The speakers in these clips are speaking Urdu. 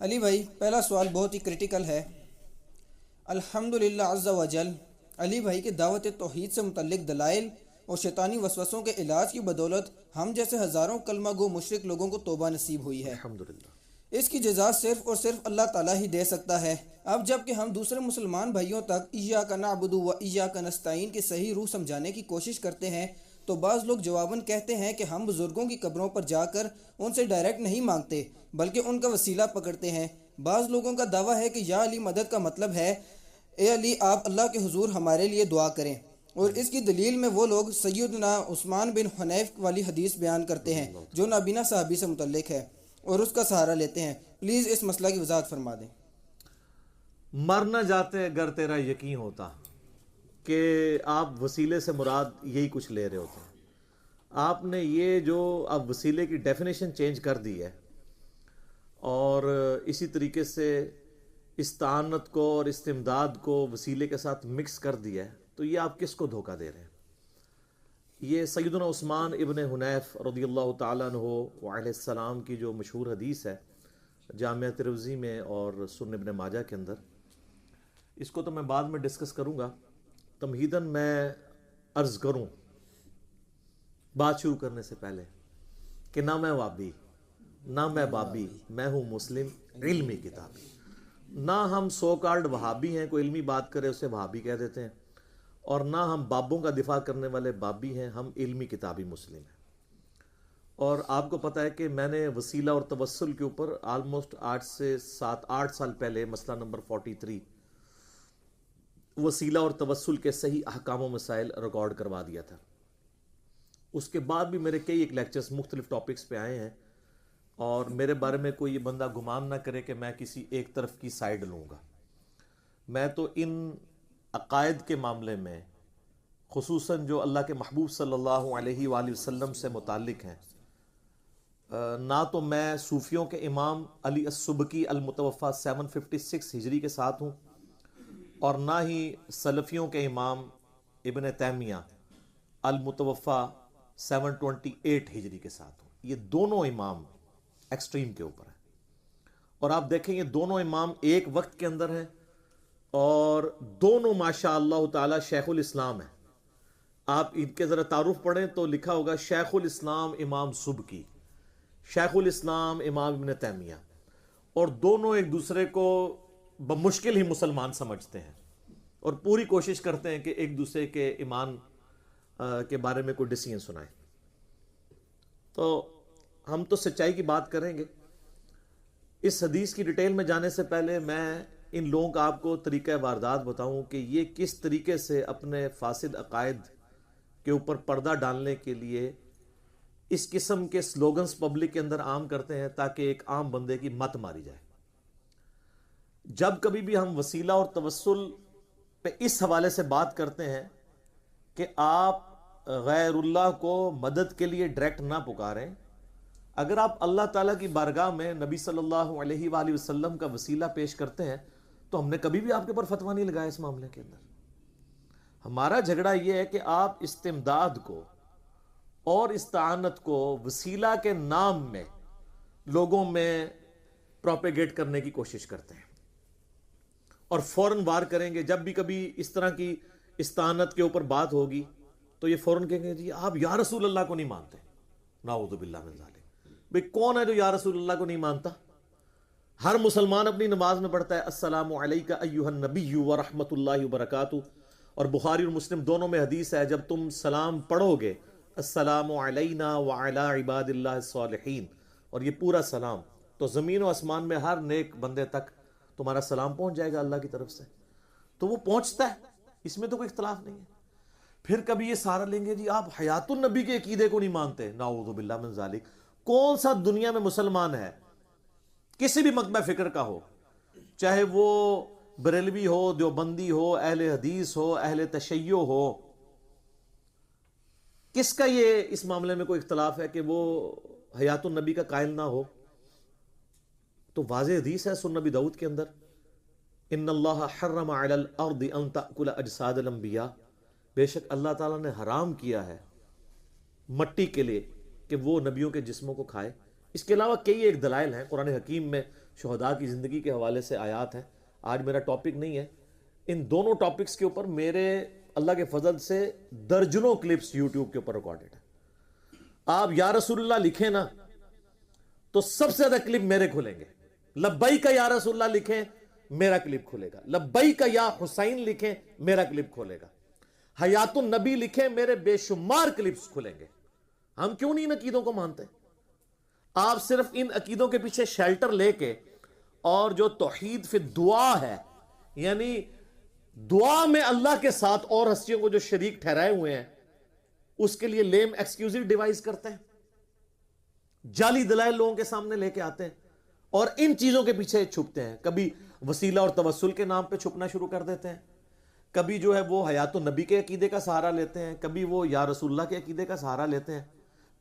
علی بھائی، پہلا سوال بہت ہی کرٹیکل ہے۔ الحمدللہ عز و جل علی بھائی کے دعوت توحید سے متعلق دلائل اور شیطانی وسوسوں کے علاج کی بدولت ہم جیسے ہزاروں کلمہ گو مشرک لوگوں کو توبہ نصیب ہوئی ہے۔ الحمدللہ۔ اس کی جزا صرف اور صرف اللہ تعالیٰ ہی دے سکتا ہے۔ اب جب کہ ہم دوسرے مسلمان بھائیوں تک ایاک نعبد و ایاک نستعین کی صحیح روح سمجھانے کی کوشش کرتے ہیں تو بعض لوگ جواباً کہتے ہیں کہ ہم بزرگوں کی قبروں پر جا کر ان سے ڈائریکٹ نہیں مانگتے بلکہ ان کا وسیلہ پکڑتے ہیں۔ بعض لوگوں کا دعویٰ ہے کہ یا علی مدد کا مطلب ہے اے علی آپ اللہ کے حضور ہمارے لیے دعا کریں، اور اس کی دلیل میں وہ لوگ سیدنا عثمان بن حنیف والی حدیث بیان کرتے ہیں جو نابینا صحابی سے متعلق ہے اور اس کا سہارا لیتے ہیں۔ پلیز اس مسئلہ کی وضاحت فرما دیں۔ مر نہ جاتے اگر تیرا یقین ہوتا کہ آپ وسیلے سے مراد یہی کچھ لے رہے ہوتے ہیں۔ آپ نے یہ جو اب وسیلے کی ڈیفینیشن چینج کر دی ہے اور اسی طریقے سے استعانت کو اور استمداد کو وسیلے کے ساتھ مکس کر دیا ہے، تو یہ آپ کس کو دھوکہ دے رہے ہیں؟ یہ سیدنا عثمان ابن حنیف رضی اللہ تعالیٰ عنہ وعلیہ السلام کی جو مشہور حدیث ہے جامعہ ترمذی میں اور سنن ابن ماجہ کے اندر، اس کو تو میں بعد میں ڈسکس کروں گا۔ تمہیداً میں عرض کروں بات شروع کرنے سے پہلے کہ نہ میں وابی نہ میں بابی، میں ہوں مسلم علمی کتابی۔ نہ ہم سو کالڈ وہابی ہیں، کوئی علمی بات کرے اسے وہابی کہہ دیتے ہیں، اور نہ ہم بابوں کا دفاع کرنے والے بابی ہیں، ہم علمی کتابی مسلم ہیں۔ اور آپ کو پتہ ہے کہ میں نے وسیلہ اور توسل کے اوپر آلموسٹ 8 سال پہلے مسئلہ نمبر 43 وسیلہ اور توسل کے صحیح احکام و مسائل ریکارڈ کروا دیا تھا۔ اس کے بعد بھی میرے کئی ایک لیکچرز مختلف ٹاپکس پہ آئے ہیں، اور میرے بارے میں کوئی یہ بندہ گمان نہ کرے کہ میں کسی ایک طرف کی سائیڈ لوں گا۔ میں تو ان عقائد کے معاملے میں خصوصاً جو اللہ کے محبوب صلی اللہ علیہ وآلہ وسلم سے متعلق ہیں، نہ تو میں صوفیوں کے امام علی السبکی المتوفیٰ 756 ہجری کے ساتھ ہوں، اور نہ ہی سلفیوں کے امام ابن تیمیہ المتوفیٰ 728 ہجری کے ساتھ ہوں۔ یہ دونوں امام ایکسٹریم کے اوپر ہیں، اور آپ دیکھیں یہ دونوں امام ایک وقت کے اندر ہیں، اور دونوں ماشاء اللہ تعالی شیخ الاسلام ہیں۔ آپ ان کے ذرا تعارف پڑھیں تو لکھا ہوگا شیخ الاسلام امام سبکی، شیخ الاسلام امام ابن تیمیہ، اور دونوں ایک دوسرے کو بمشکل ہی مسلمان سمجھتے ہیں اور پوری کوشش کرتے ہیں کہ ایک دوسرے کے ایمان کے بارے میں کوئی ڈسیزن سنائیں۔ تو ہم تو سچائی کی بات کریں گے۔ اس حدیث کی ڈیٹیل میں جانے سے پہلے میں ان لوگوں کا آپ کو طریقہ واردات بتاؤں کہ یہ کس طریقے سے اپنے فاسد عقائد کے اوپر پردہ ڈالنے کے لیے اس قسم کے سلوگنز پبلک کے اندر عام کرتے ہیں تاکہ ایک عام بندے کی مت ماری جائے۔ جب کبھی بھی ہم وسیلہ اور توسل پہ اس حوالے سے بات کرتے ہیں کہ آپ غیر اللہ کو مدد کے لیے ڈائریکٹ نہ پکاریں، اگر آپ اللہ تعالیٰ کی بارگاہ میں نبی صلی اللہ علیہ وآلہ وسلم کا وسیلہ پیش کرتے ہیں تو ہم نے کبھی بھی آپ کے اوپر فتویٰ نہیں لگایا اس معاملے کے اندر۔ ہمارا جھگڑا یہ ہے کہ آپ استمداد کو اور استعانت کو وسیلہ کے نام میں لوگوں میں پروپیگیٹ کرنے کی کوشش کرتے ہیں، اور فوراً وار کریں گے۔ جب بھی کبھی اس طرح کی استعانت کے اوپر بات ہوگی تو یہ فوراً کہیں گے جی آپ یا رسول اللہ کو نہیں مانتے۔ نعوذ باللہ من ذالک۔ بھئی کون ہے جو یا رسول اللہ کو نہیں مانتا؟ ہر مسلمان اپنی نماز میں پڑھتا ہے السلام علیکہ ایہا النبی ورحمۃ اللہ وبرکاتہ، اور بخاری اور مسلم دونوں میں حدیث ہے جب تم سلام پڑھو گے السلام علینا وعلی عباد اللہ الصالحین، اور یہ پورا سلام تو زمین و آسمان میں ہر نیک بندے تک تمہارا سلام پہنچ جائے گا اللہ کی طرف سے۔ تو وہ پہنچتا ہے، اس میں تو کوئی اختلاف نہیں ہے۔ پھر کبھی یہ سہارا لیں گے جی آپ حیات النبی کے عقیدے کو نہیں مانتے۔ نعوذ باللہ من ذالک۔ کون سا دنیا میں مسلمان ہے کسی بھی مکتبہ فکر کا ہو، چاہے وہ بریلوی ہو، دیوبندی ہو، اہل حدیث ہو، اہل تشیع ہو، کس کا یہ اس معاملے میں کوئی اختلاف ہے کہ وہ حیات النبی کا قائل نہ ہو؟ تو واضح حدیث ہے سنن نبی داؤد کے اندر ان اللہ حرم علی الارض ان تأکل اجساد الانبیاء، بے شک اللہ تعالیٰ نے حرام کیا ہے مٹی کے لیے کہ وہ نبیوں کے جسموں کو کھائے۔ اس کے علاوہ کئی ایک دلائل ہیں قرآن حکیم میں شہداء کی زندگی کے حوالے سے آیات ہیں. آج میرا ٹاپک نہیں ہے. ان دونوں ٹاپکس کے اوپر میرے اللہ کے فضل سے درجنوں کلپس یوٹیوب کے اوپر ریکارڈڈ ہیں. آپ یا رسول اللہ لکھیں نا تو سب سے زیادہ کلپ میرے کھلیں گے. لبیک یا رسول اللہ لکھیں میرا کلپ کھلے گا. لبیک یا حسین لکھیں میرا کلپ کھلے گا. حیات النبی لکھیں میرے بے شمار کلپس کھلیں گے. ہم کیوں نہیں ان عقیدوں کو مانتے؟ آپ صرف ان عقیدوں کے پیچھے شیلٹر لے کے اور جو توحید فی دعا ہے، یعنی دعا میں اللہ کے ساتھ اور ہستیوں کو جو شریک ٹھہرائے ہوئے ہیں، اس کے لیے لیم ایکسکیوزو ڈیوائس کرتے ہیں، جعلی دلائل لوگوں کے سامنے لے کے آتے ہیں اور ان چیزوں کے پیچھے چھپتے ہیں. کبھی وسیلہ اور توسل کے نام پہ چھپنا شروع کر دیتے ہیں، کبھی جو ہے وہ حیات النبی کے عقیدے کا سہارا لیتے ہیں، کبھی وہ یا رسول اللہ کے عقیدے کا سہارا لیتے ہیں،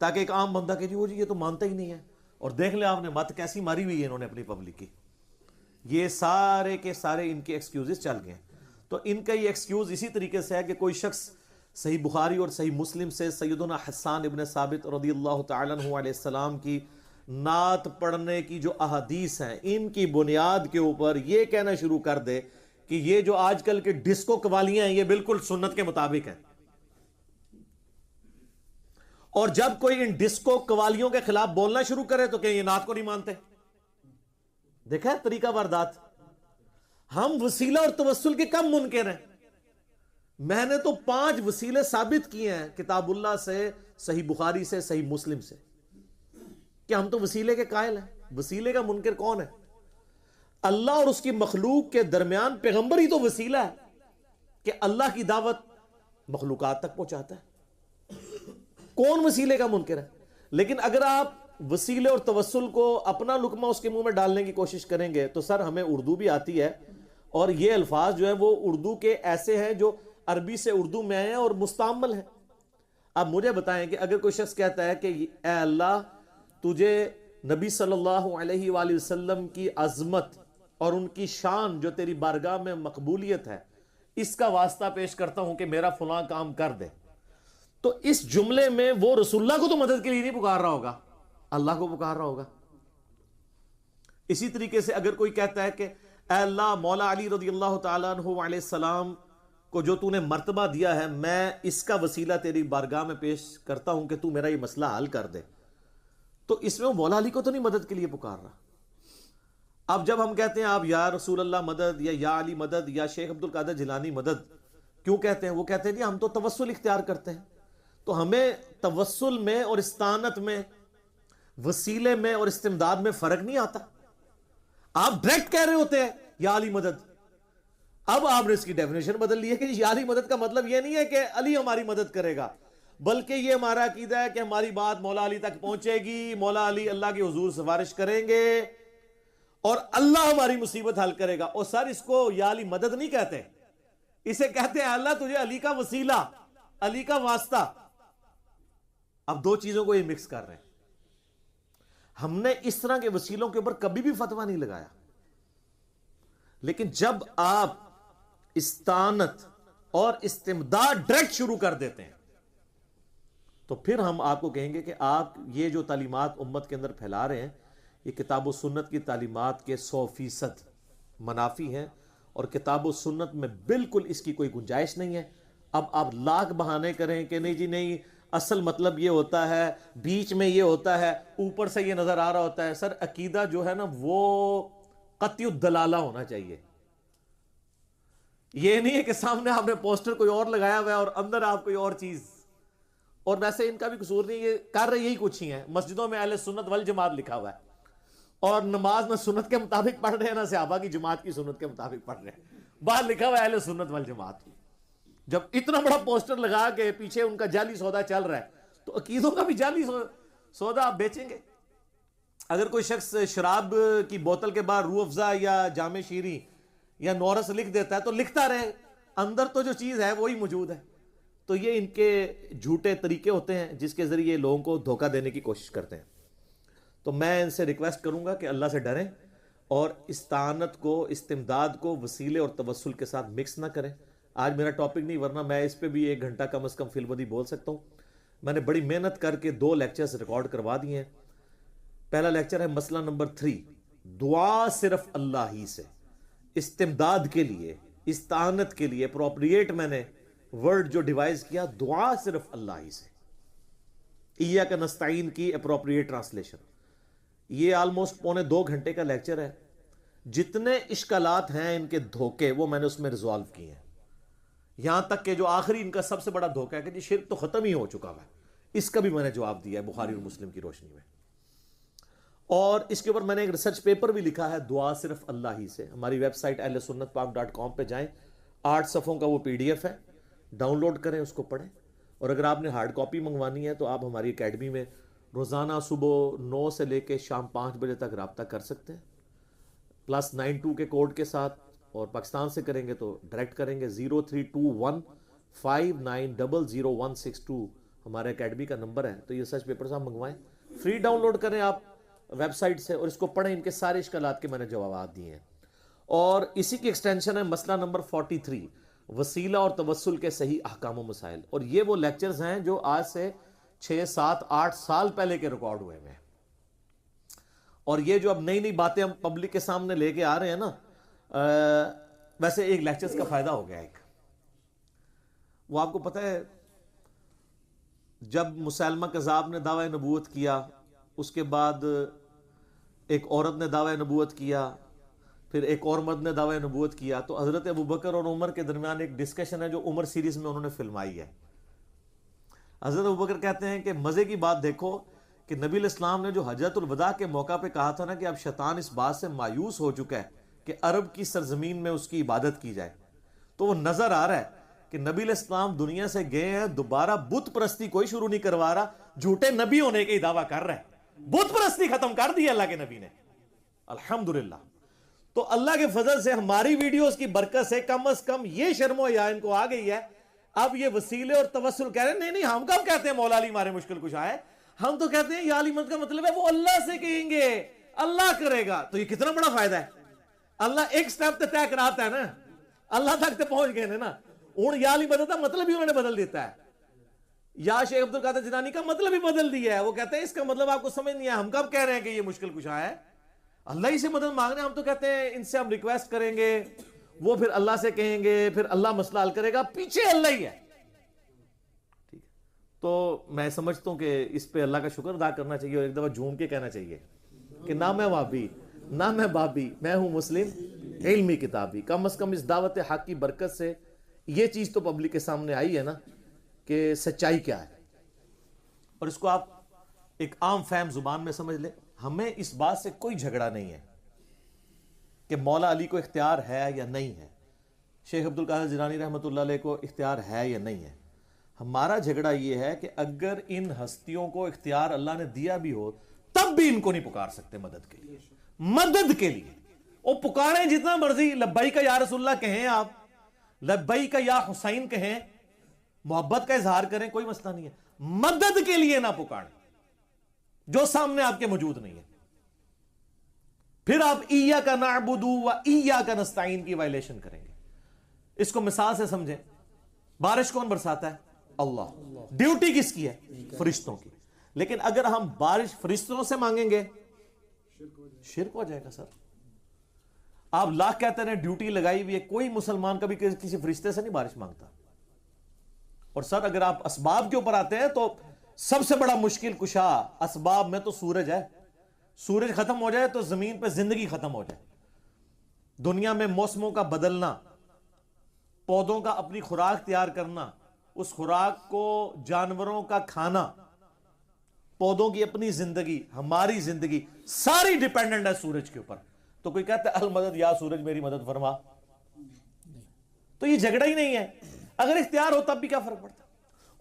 تاکہ ایک عام بندہ کہ جی یہ تو مانتا ہی نہیں ہے. اور دیکھ لیں آپ نے مت کیسی ماری ہوئی ہے انہوں نے اپنی پبلک کی. یہ سارے کے سارے ان کے ایکسکیوزز چل گئے ہیں. تو ان کا یہ ایکسکیوز اسی طریقے سے ہے کہ کوئی شخص صحیح بخاری اور صحیح مسلم سے سیدنا حسان ابن ثابت رضی اللہ تعالیٰ عنہ علیہ السلام کی نعت پڑھنے کی جو احادیث ہیں، ان کی بنیاد کے اوپر یہ کہنا شروع کر دے کہ یہ جو آج کل کے ڈسکو قوالیاں ہیں یہ بالکل سنت کے مطابق ہیں. اور جب کوئی ان ڈسکو قوالیوں کے خلاف بولنا شروع کرے تو کہ یہ نعت کو نہیں مانتے. دیکھا ہے طریقہ واردات. ہم وسیلہ اور توسل کے کم منکر ہیں. میں نے تو 5 وسیلے ثابت کیے ہیں کتاب اللہ سے، صحیح بخاری سے، صحیح مسلم سے، کہ ہم تو وسیلے کے قائل ہیں. وسیلے کا منکر کون ہے؟ اللہ اور اس کی مخلوق کے درمیان پیغمبر ہی تو وسیلہ ہے کہ اللہ کی دعوت مخلوقات تک پہنچاتا ہے. کون وسیلے کا منکر ہے؟ لیکن اگر آپ وسیلے اور توسل کو اپنا لقمہ اس کے منہ میں ڈالنے کی کوشش کریں گے تو سر ہمیں اردو بھی آتی ہے، اور یہ الفاظ جو ہیں وہ اردو کے ایسے ہیں جو عربی سے اردو میں آئے ہیں اور مستعمل ہیں. اب مجھے بتائیں کہ اگر کوئی شخص کہتا ہے کہ اے اللہ تجھے نبی صلی اللہ علیہ وآلہ وسلم کی عظمت اور ان کی شان جو تیری بارگاہ میں مقبولیت ہے، اس کا واسطہ پیش کرتا ہوں کہ میرا فلاں کام کر دے، تو اس جملے میں وہ رسول اللہ کو تو مدد کے لیے نہیں پکار رہا ہوگا، اللہ کو پکار رہا ہوگا. اسی طریقے سے اگر کوئی کہتا ہے کہ اے اللہ مولا علی رضی اللہ تعالیٰ عنہ علیہ السلام کو جو تو نے مرتبہ دیا ہے، میں اس کا وسیلہ تیری بارگاہ میں پیش کرتا ہوں کہ تو میرا یہ مسئلہ حل کر دے، تو اس میں وہ مولا علی کو تو نہیں مدد کے لیے پکار رہا. اب جب ہم کہتے ہیں آپ یا رسول اللہ مدد یا علی مدد یا شیخ عبد القادر جیلانی مدد کیوں کہتے ہیں؟ وہ کہتے ہیں کہ ہم تو توسل اختیار کرتے ہیں. تو ہمیں توسل میں اور استعانت میں، وسیلے میں اور استمداد میں فرق نہیں آتا. آپ ڈائریکٹ کہہ رہے ہوتے ہیں یا علی مدد. اب آپ نے اس کی ڈیفینیشن بدل لی ہے کہ یا علی مدد کا مطلب یہ نہیں ہے کہ علی ہماری مدد کرے گا، بلکہ یہ ہمارا عقیدہ ہے کہ ہماری بات مولا علی تک پہنچے گی، مولا علی اللہ کے حضور سفارش کریں گے اور اللہ ہماری مصیبت حل کرے گا. اور سر اس کو یا علی مدد نہیں کہتے، اسے کہتے ہیں اللہ تجھے علی کا وسیلہ، علی کا واسطہ. اب دو چیزوں کو یہ مکس کر رہے ہیں. ہم نے اس طرح کے وسیلوں کے اوپر کبھی بھی فتویٰ نہیں لگایا، لیکن جب آپ استعانت اور استمداد ڈائریکٹ شروع کر دیتے ہیں تو پھر ہم آپ کو کہیں گے کہ آپ یہ جو تعلیمات امت کے اندر پھیلا رہے ہیں یہ کتاب و سنت کی تعلیمات کے 100% منافی ہیں، اور کتاب و سنت میں بالکل اس کی کوئی گنجائش نہیں ہے. اب آپ لاکھ بہانے کریں کہ نہیں جی نہیں، اصل مطلب یہ ہوتا ہے، بیچ میں یہ ہوتا ہے، اوپر سے یہ نظر آ رہا ہوتا ہے. سر عقیدہ جو ہے نا وہ قطعی الدلالہ ہونا چاہیے. یہ نہیں ہے کہ سامنے آپ نے پوسٹر کوئی اور لگایا ہوا ہے اور اندر آپ کوئی اور چیز. اور ویسے ان کا بھی قصور نہیں، یہ کر رہے یہی کچھ ہی ہیں. مسجدوں میں اہل سنت والجماعت لکھا ہوا ہے، اور نماز نہ سنت کے مطابق پڑھ رہے ہیں نہ صحابہ کی جماعت کی سنت کے مطابق پڑھ رہے ہیں. باہر لکھا ہوا ہے اہل سنت والجماعت. جب اتنا بڑا پوسٹر لگا کے پیچھے ان کا جعلی سودا چل رہا ہے تو عقیدوں کا بھی جعلی سودا آپ بیچیں گے. اگر کوئی شخص شراب کی بوتل کے بعد روح افزا یا جام شیریں یا نورس لکھ دیتا ہے تو لکھتا رہے، اندر تو جو چیز ہے وہی موجود ہے. تو یہ ان کے جھوٹے طریقے ہوتے ہیں جس کے ذریعے لوگوں کو دھوکہ دینے کی کوشش کرتے ہیں. تو میں ان سے ریکویسٹ کروں گا کہ اللہ سے ڈریں اور استعانت کو، استمداد کو وسیلے اور توسل کے ساتھ مکس نہ کریں. آج میرا ٹاپک نہیں، ورنہ میں اس پہ بھی 1 گھنٹہ کم از کم فی البدی بول سکتا ہوں. میں نے بڑی محنت کر کے 2 لیکچرز ریکارڈ کروا دیے ہیں. پہلا لیکچر ہے مسئلہ نمبر 3 دعا صرف اللہ ہی سے، استمداد کے لیے، استعانت کے لیے اپروپریٹ میں نے ورڈ جو ڈیوائز کیا، دعا صرف اللہ ہی سے، ایاک نستعین کی اپروپریٹ ٹرانسلیشن۔ یہ آلموسٹ 1.25 گھنٹے کا لیکچر ہے، جتنے اشکالات ہیں ان کے دھوکے وہ میں نے اس میں ریزالو کیے ہیں، یہاں تک کہ جو آخری ان کا سب سے بڑا دھوکہ ہے کہ جی شرک تو ختم ہی ہو چکا ہے، اس کا بھی میں نے جواب دیا ہے بخاری اور مسلم کی روشنی میں۔ اور اس کے اوپر میں نے ایک ریسرچ پیپر بھی لکھا ہے، دعا صرف اللہ ہی سے۔ ہماری ویب سائٹ ahlsunnatpak.com پہ جائیں، 8 صفحوں کا وہ PDF ہے، ڈاؤن لوڈ کریں، اس کو پڑھیں۔ اور اگر آپ نے ہارڈ کاپی منگوانی ہے تو آپ ہماری اکیڈمی میں روزانہ صبح 9 سے لے کے شام 5 بجے تک رابطہ کر سکتے ہیں، +92 کے کوڈ کے ساتھ، اور پاکستان سے کریں گے تو ڈائریکٹ کریں گے 032159000162 ہمارے اکیڈمی کا نمبر ہے۔ تو یہ ریسرچ پیپرز آپ منگوائیں، فری ڈاؤن لوڈ کریں آپ ویب سائٹ سے، اور اس کو پڑھیں، ان کے سارے اشکالات کے میں نے جوابات دیے ہیں۔ اور اسی کی ایکسٹینشن ہے مسئلہ نمبر 43، وسیلہ اور توسل کے صحیح احکام و مسائل، اور یہ وہ لیکچرز ہیں جو آج سے 6 7 8 سال پہلے کے ریکارڈ ہوئے ہیں۔ اور یہ جو اب نئی نئی باتیں ہم پبلک کے سامنے لے کے آ رہے ہیں نا، ویسے ایک لیکچرز کا فائدہ ہو گیا ایک، وہ آپ کو پتہ ہے جب مسیلمہ کذاب نے دعوی نبوت کیا، اس کے بعد ایک عورت نے دعوی نبوت کیا، پھر ایک اور مرد نے دعوی نبوت کیا، تو حضرت ابوبکر اور عمر کے درمیان ایک ڈسکشن ہے جو عمر سیریز میں انہوں نے فلمائی ہے۔ حضرت ابوبکر کہتے ہیں کہ مزے کی بات دیکھو کہ نبی علیہ السلام نے جو حجۃ الوداع کے موقع پہ کہا تھا نا کہ اب شیطان اس بات سے مایوس ہو چکا ہے کہ عرب کی سرزمین میں اس کی عبادت کی جائے، تو وہ نظر آ رہا ہے کہ نبی علیہ السلام دنیا سے گئے ہیں، دوبارہ بت پرستی کوئی شروع نہیں کروا رہا، جھوٹے نبی ہونے کے دعویٰ کر رہے ہیں، بت پرستی ختم کر دی اللہ کے نبی نے، الحمدللہ۔ تو اللہ کے فضل سے ہماری ویڈیوز کی برکت سے کم از کم یہ شرم و حیا ان کو آ گئی ہے، اب یہ وسیلے اور توسل کہہ رہے ہیں، نہیں نہیں ہم کب کہتے ہیں مولا علی ہمارے مشکل کشا ہے، ہم تو کہتے ہیں یا علی مت کا مطلب ہے وہ اللہ سے کہیں گے، اللہ کرے گا۔ تو یہ کتنا بڑا فائدہ ہے، اللہ ایک سٹیپ تے طے کراتا ہے نا، اللہ تک تے پہنچ گئے نا، اور یا علی مدد کا مطلب ہی انہوں نے بدل دیتا ہے، یا شیخ عبد القادر جیلانی کا مطلب ہی بدل دیا ہے، وہ کہتے ہیں اس کا مطلب آپ کو سمجھ نہیں ہے، ہم کب کہہ رہے ہیں کہ یہ مشکل کشا ہے، اللہ ہی سے مدد مانگ رہے ہیں، ہم تو کہتے ہیں ان سے ہم ریکویسٹ کریں گے، وہ پھر اللہ سے کہیں گے، پھر اللہ مسئلہ حل کرے گا، پیچھے اللہ ہی ہے۔ ٹھیک ہے، تو میں سمجھتا ہوں کہ اس پہ اللہ کا شکر ادا کرنا چاہیے، اور ایک دفعہ جھوم کے کہنا چاہیے کہ نہ میں وہابی نہ میں بابی، میں ہوں مسلم علمی کتابی۔ کم از کم اس دعوت حق کی برکت سے یہ چیز تو پبلک کے سامنے آئی ہے نا کہ سچائی کیا ہے، اور اس کو آپ ایک عام فہم زبان میں سمجھ لیں۔ ہمیں اس بات سے کوئی جھگڑا نہیں ہے کہ مولا علی کو اختیار ہے یا نہیں ہے، شیخ عبد القادر جیلانی رحمۃ اللہ علیہ کو اختیار ہے یا نہیں ہے۔ ہمارا جھگڑا یہ ہے کہ اگر ان ہستیوں کو اختیار اللہ نے دیا بھی ہو تب بھی ان کو نہیں پکار سکتے مدد کے لیے، مدد کے لیے وہ پکاریں جتنا مرضی، لبیک یا رسول اللہ کہیں، آپ لبیک یا حسین کہیں، محبت کا اظہار کریں، کوئی مسئلہ نہیں ہے، مدد کے لیے نہ پکاریں جو سامنے آپ کے موجود نہیں ہے۔ پھر آپ ایاک نعبد و ایاک نستعین کی وائلیشن کریں گے۔ اس کو مثال سے سمجھیں، بارش کون برساتا ہے؟ اللہ۔ ڈیوٹی کس کی ہے؟ فرشتوں کی۔ لیکن اگر ہم بارش فرشتوں سے مانگیں گے شرک ہو جائے گا۔ سر آپ لاکھ کہتے ہیں ڈیوٹی لگائی ہوئی ہے، کوئی مسلمان کبھی کسی فرشتے سے نہیں بارش مانگتا۔ اور سر اگر آپ اسباب کے اوپر آتے ہیں تو سب سے بڑا مشکل کشا اسباب میں تو سورج ہے، سورج ختم ہو جائے تو زمین پہ زندگی ختم ہو جائے۔ دنیا میں موسموں کا بدلنا، پودوں کا اپنی خوراک تیار کرنا، اس خوراک کو جانوروں کا کھانا، پودوں کی اپنی زندگی، ہماری زندگی ساری ڈیپینڈنٹ ہے سورج کے اوپر۔ تو کوئی کہتا ہے المدد یا سورج میری مدد فرما، تو یہ جھگڑا ہی نہیں ہے۔ اگر اختیار ہو تب بھی کیا فرق پڑتا؟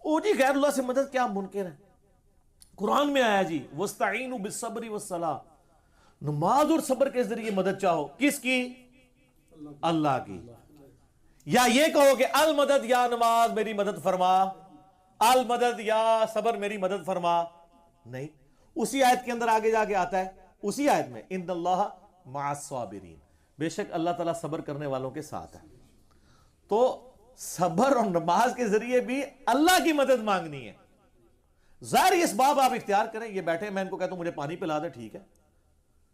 او جی غیر اللہ سے مدد کیا ممکن ہے؟ قرآن میں آیا جی وَاسْتَعِينُوا بِالصَّبْرِ وَالصَّلَاةِ، نماز اور صبر کے ذریعے مدد چاہو، کس کی؟ اللہ کی۔ یا یہ کہو کہ المدد یا نماز میری مدد فرما، المدد یا صبر میری مدد فرما، نہیں۔ اسی آیت کے اندر آگے جا کے آتا ہے، اسی آیت میں ان اللہ مع الصابرین، بے شک اللہ تعالیٰ صبر کرنے والوں کے ساتھ ہے۔ تو صبر اور نماز کے ذریعے بھی اللہ کی مدد مانگنی ہے۔ ظاہر اس باب آپ اختیار کریں، یہ بیٹھے میں ان کو کہتا ہوں مجھے پانی پلا دے، ٹھیک ہے،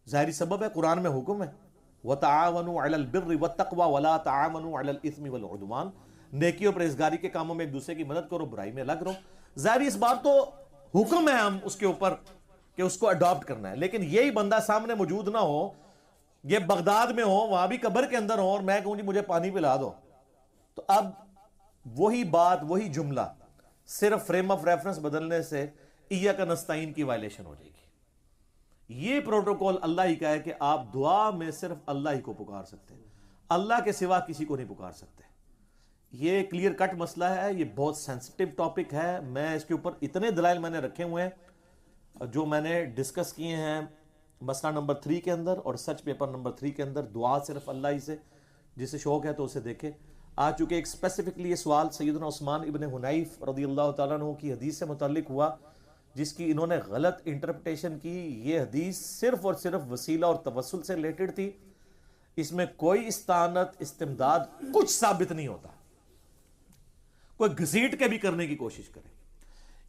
ظاہری سبب ہے، قرآن میں حکم ہے وَتَعَاوَنُوا عَلَى الْبِرِّ وَالتَّقْوَى وَلَا تَعَاوَنُوا عَلَى الْإِثْمِ وَالْعُدْوَانِ، نیکی اور پرہیزگاری کے کاموں میں ایک دوسرے کی مدد کرو، برائی میں الگ رہو۔ ظاہری اس بات تو حکم ہے ہم اس کے اوپر کہ اس کو اڈاپٹ کرنا ہے، لیکن یہی بندہ سامنے موجود نہ ہو، یہ بغداد میں ہو، وہاں بھی قبر کے اندر ہو، اور میں کہوں جی مجھے پانی پلا دو، تو اب وہی بات، وہی جملہ صرف فریم آف ریفرنس بدلنے سے ایاک نستعین کی وائلیشن ہو جائے گی۔ یہ پروٹوکول اللہ ہی کا ہے کہ آپ دعا میں صرف اللہ ہی کو پکار سکتے ہیں، اللہ کے سوا کسی کو نہیں پکار سکتے۔ یہ کلیئر کٹ مسئلہ ہے، یہ بہت سینسٹیو ٹاپک ہے، میں اس کے اوپر اتنے دلائل میں نے رکھے ہوئے ہیں جو میں نے ڈسکس کیے ہیں مسئلہ نمبر 3 کے اندر اور سچ پیپر نمبر 3 کے اندر۔ دعا صرف اللہ ہی سے، جسے شوق ہے تو اسے دیکھے۔ آ چکے ایک اسپیسیفکلی یہ سوال سیدنا عثمان ابن حنیف رضی اللہ تعالیٰ عنہ کی حدیث سے متعلق ہوا، جس کی انہوں نے غلط انٹرپریٹیشن کی۔ یہ حدیث صرف اور صرف وسیلہ اور توسل سے ریلیٹڈ تھی، اس میں کوئی استعانت، استمداد کچھ ثابت نہیں ہوتا، کوئی گھسیٹ کے بھی کرنے کی کوشش کرے۔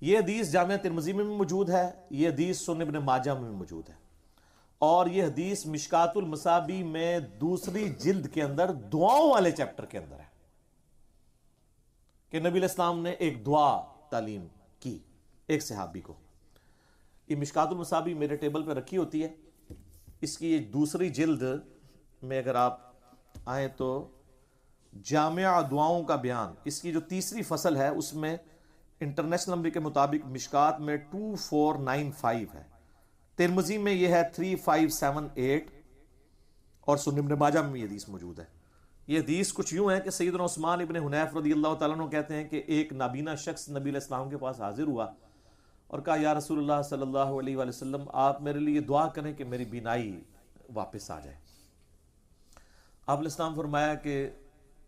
یہ حدیث جامعہ ترمذی میں بھی موجود ہے، یہ حدیث سنن ابن ماجہ میں بھی موجود ہے، اور یہ حدیث مشکات المصابیح میں دوسری جلد کے اندر دعاؤں والے چیپٹر کے اندر ہے کہ نبی علیہ السلام نے ایک دعا تعلیم کی ایک صحابی کو۔ یہ مشکات المصابیح میرے ٹیبل پہ رکھی ہوتی ہے، اس کی دوسری جلد میں اگر آپ آئیں تو جامع دعاؤں کا بیان، اس کی جو تیسری فصل ہے اس میں انٹرنیشنل نمبر کے مطابق مشکات میں 2495 ہے، ترمذی میں یہ ہے 3578، اور سنن ابن ماجہ میں یہ حدیث موجود ہے۔ یہ حدیث کچھ یوں ہے کہ سیدنا عثمان ابن حنیف رضی اللہ تعالیٰ عنہ کہتے ہیں کہ ایک نابینا شخص نبی علیہ السلام کے پاس حاضر ہوا اور کہا یا رسول اللہ صلی اللہ علیہ وآلہ وسلم، آپ میرے لیے دعا کریں کہ میری بینائی واپس آ جائے۔ آپ علیہ السلام فرمایا کہ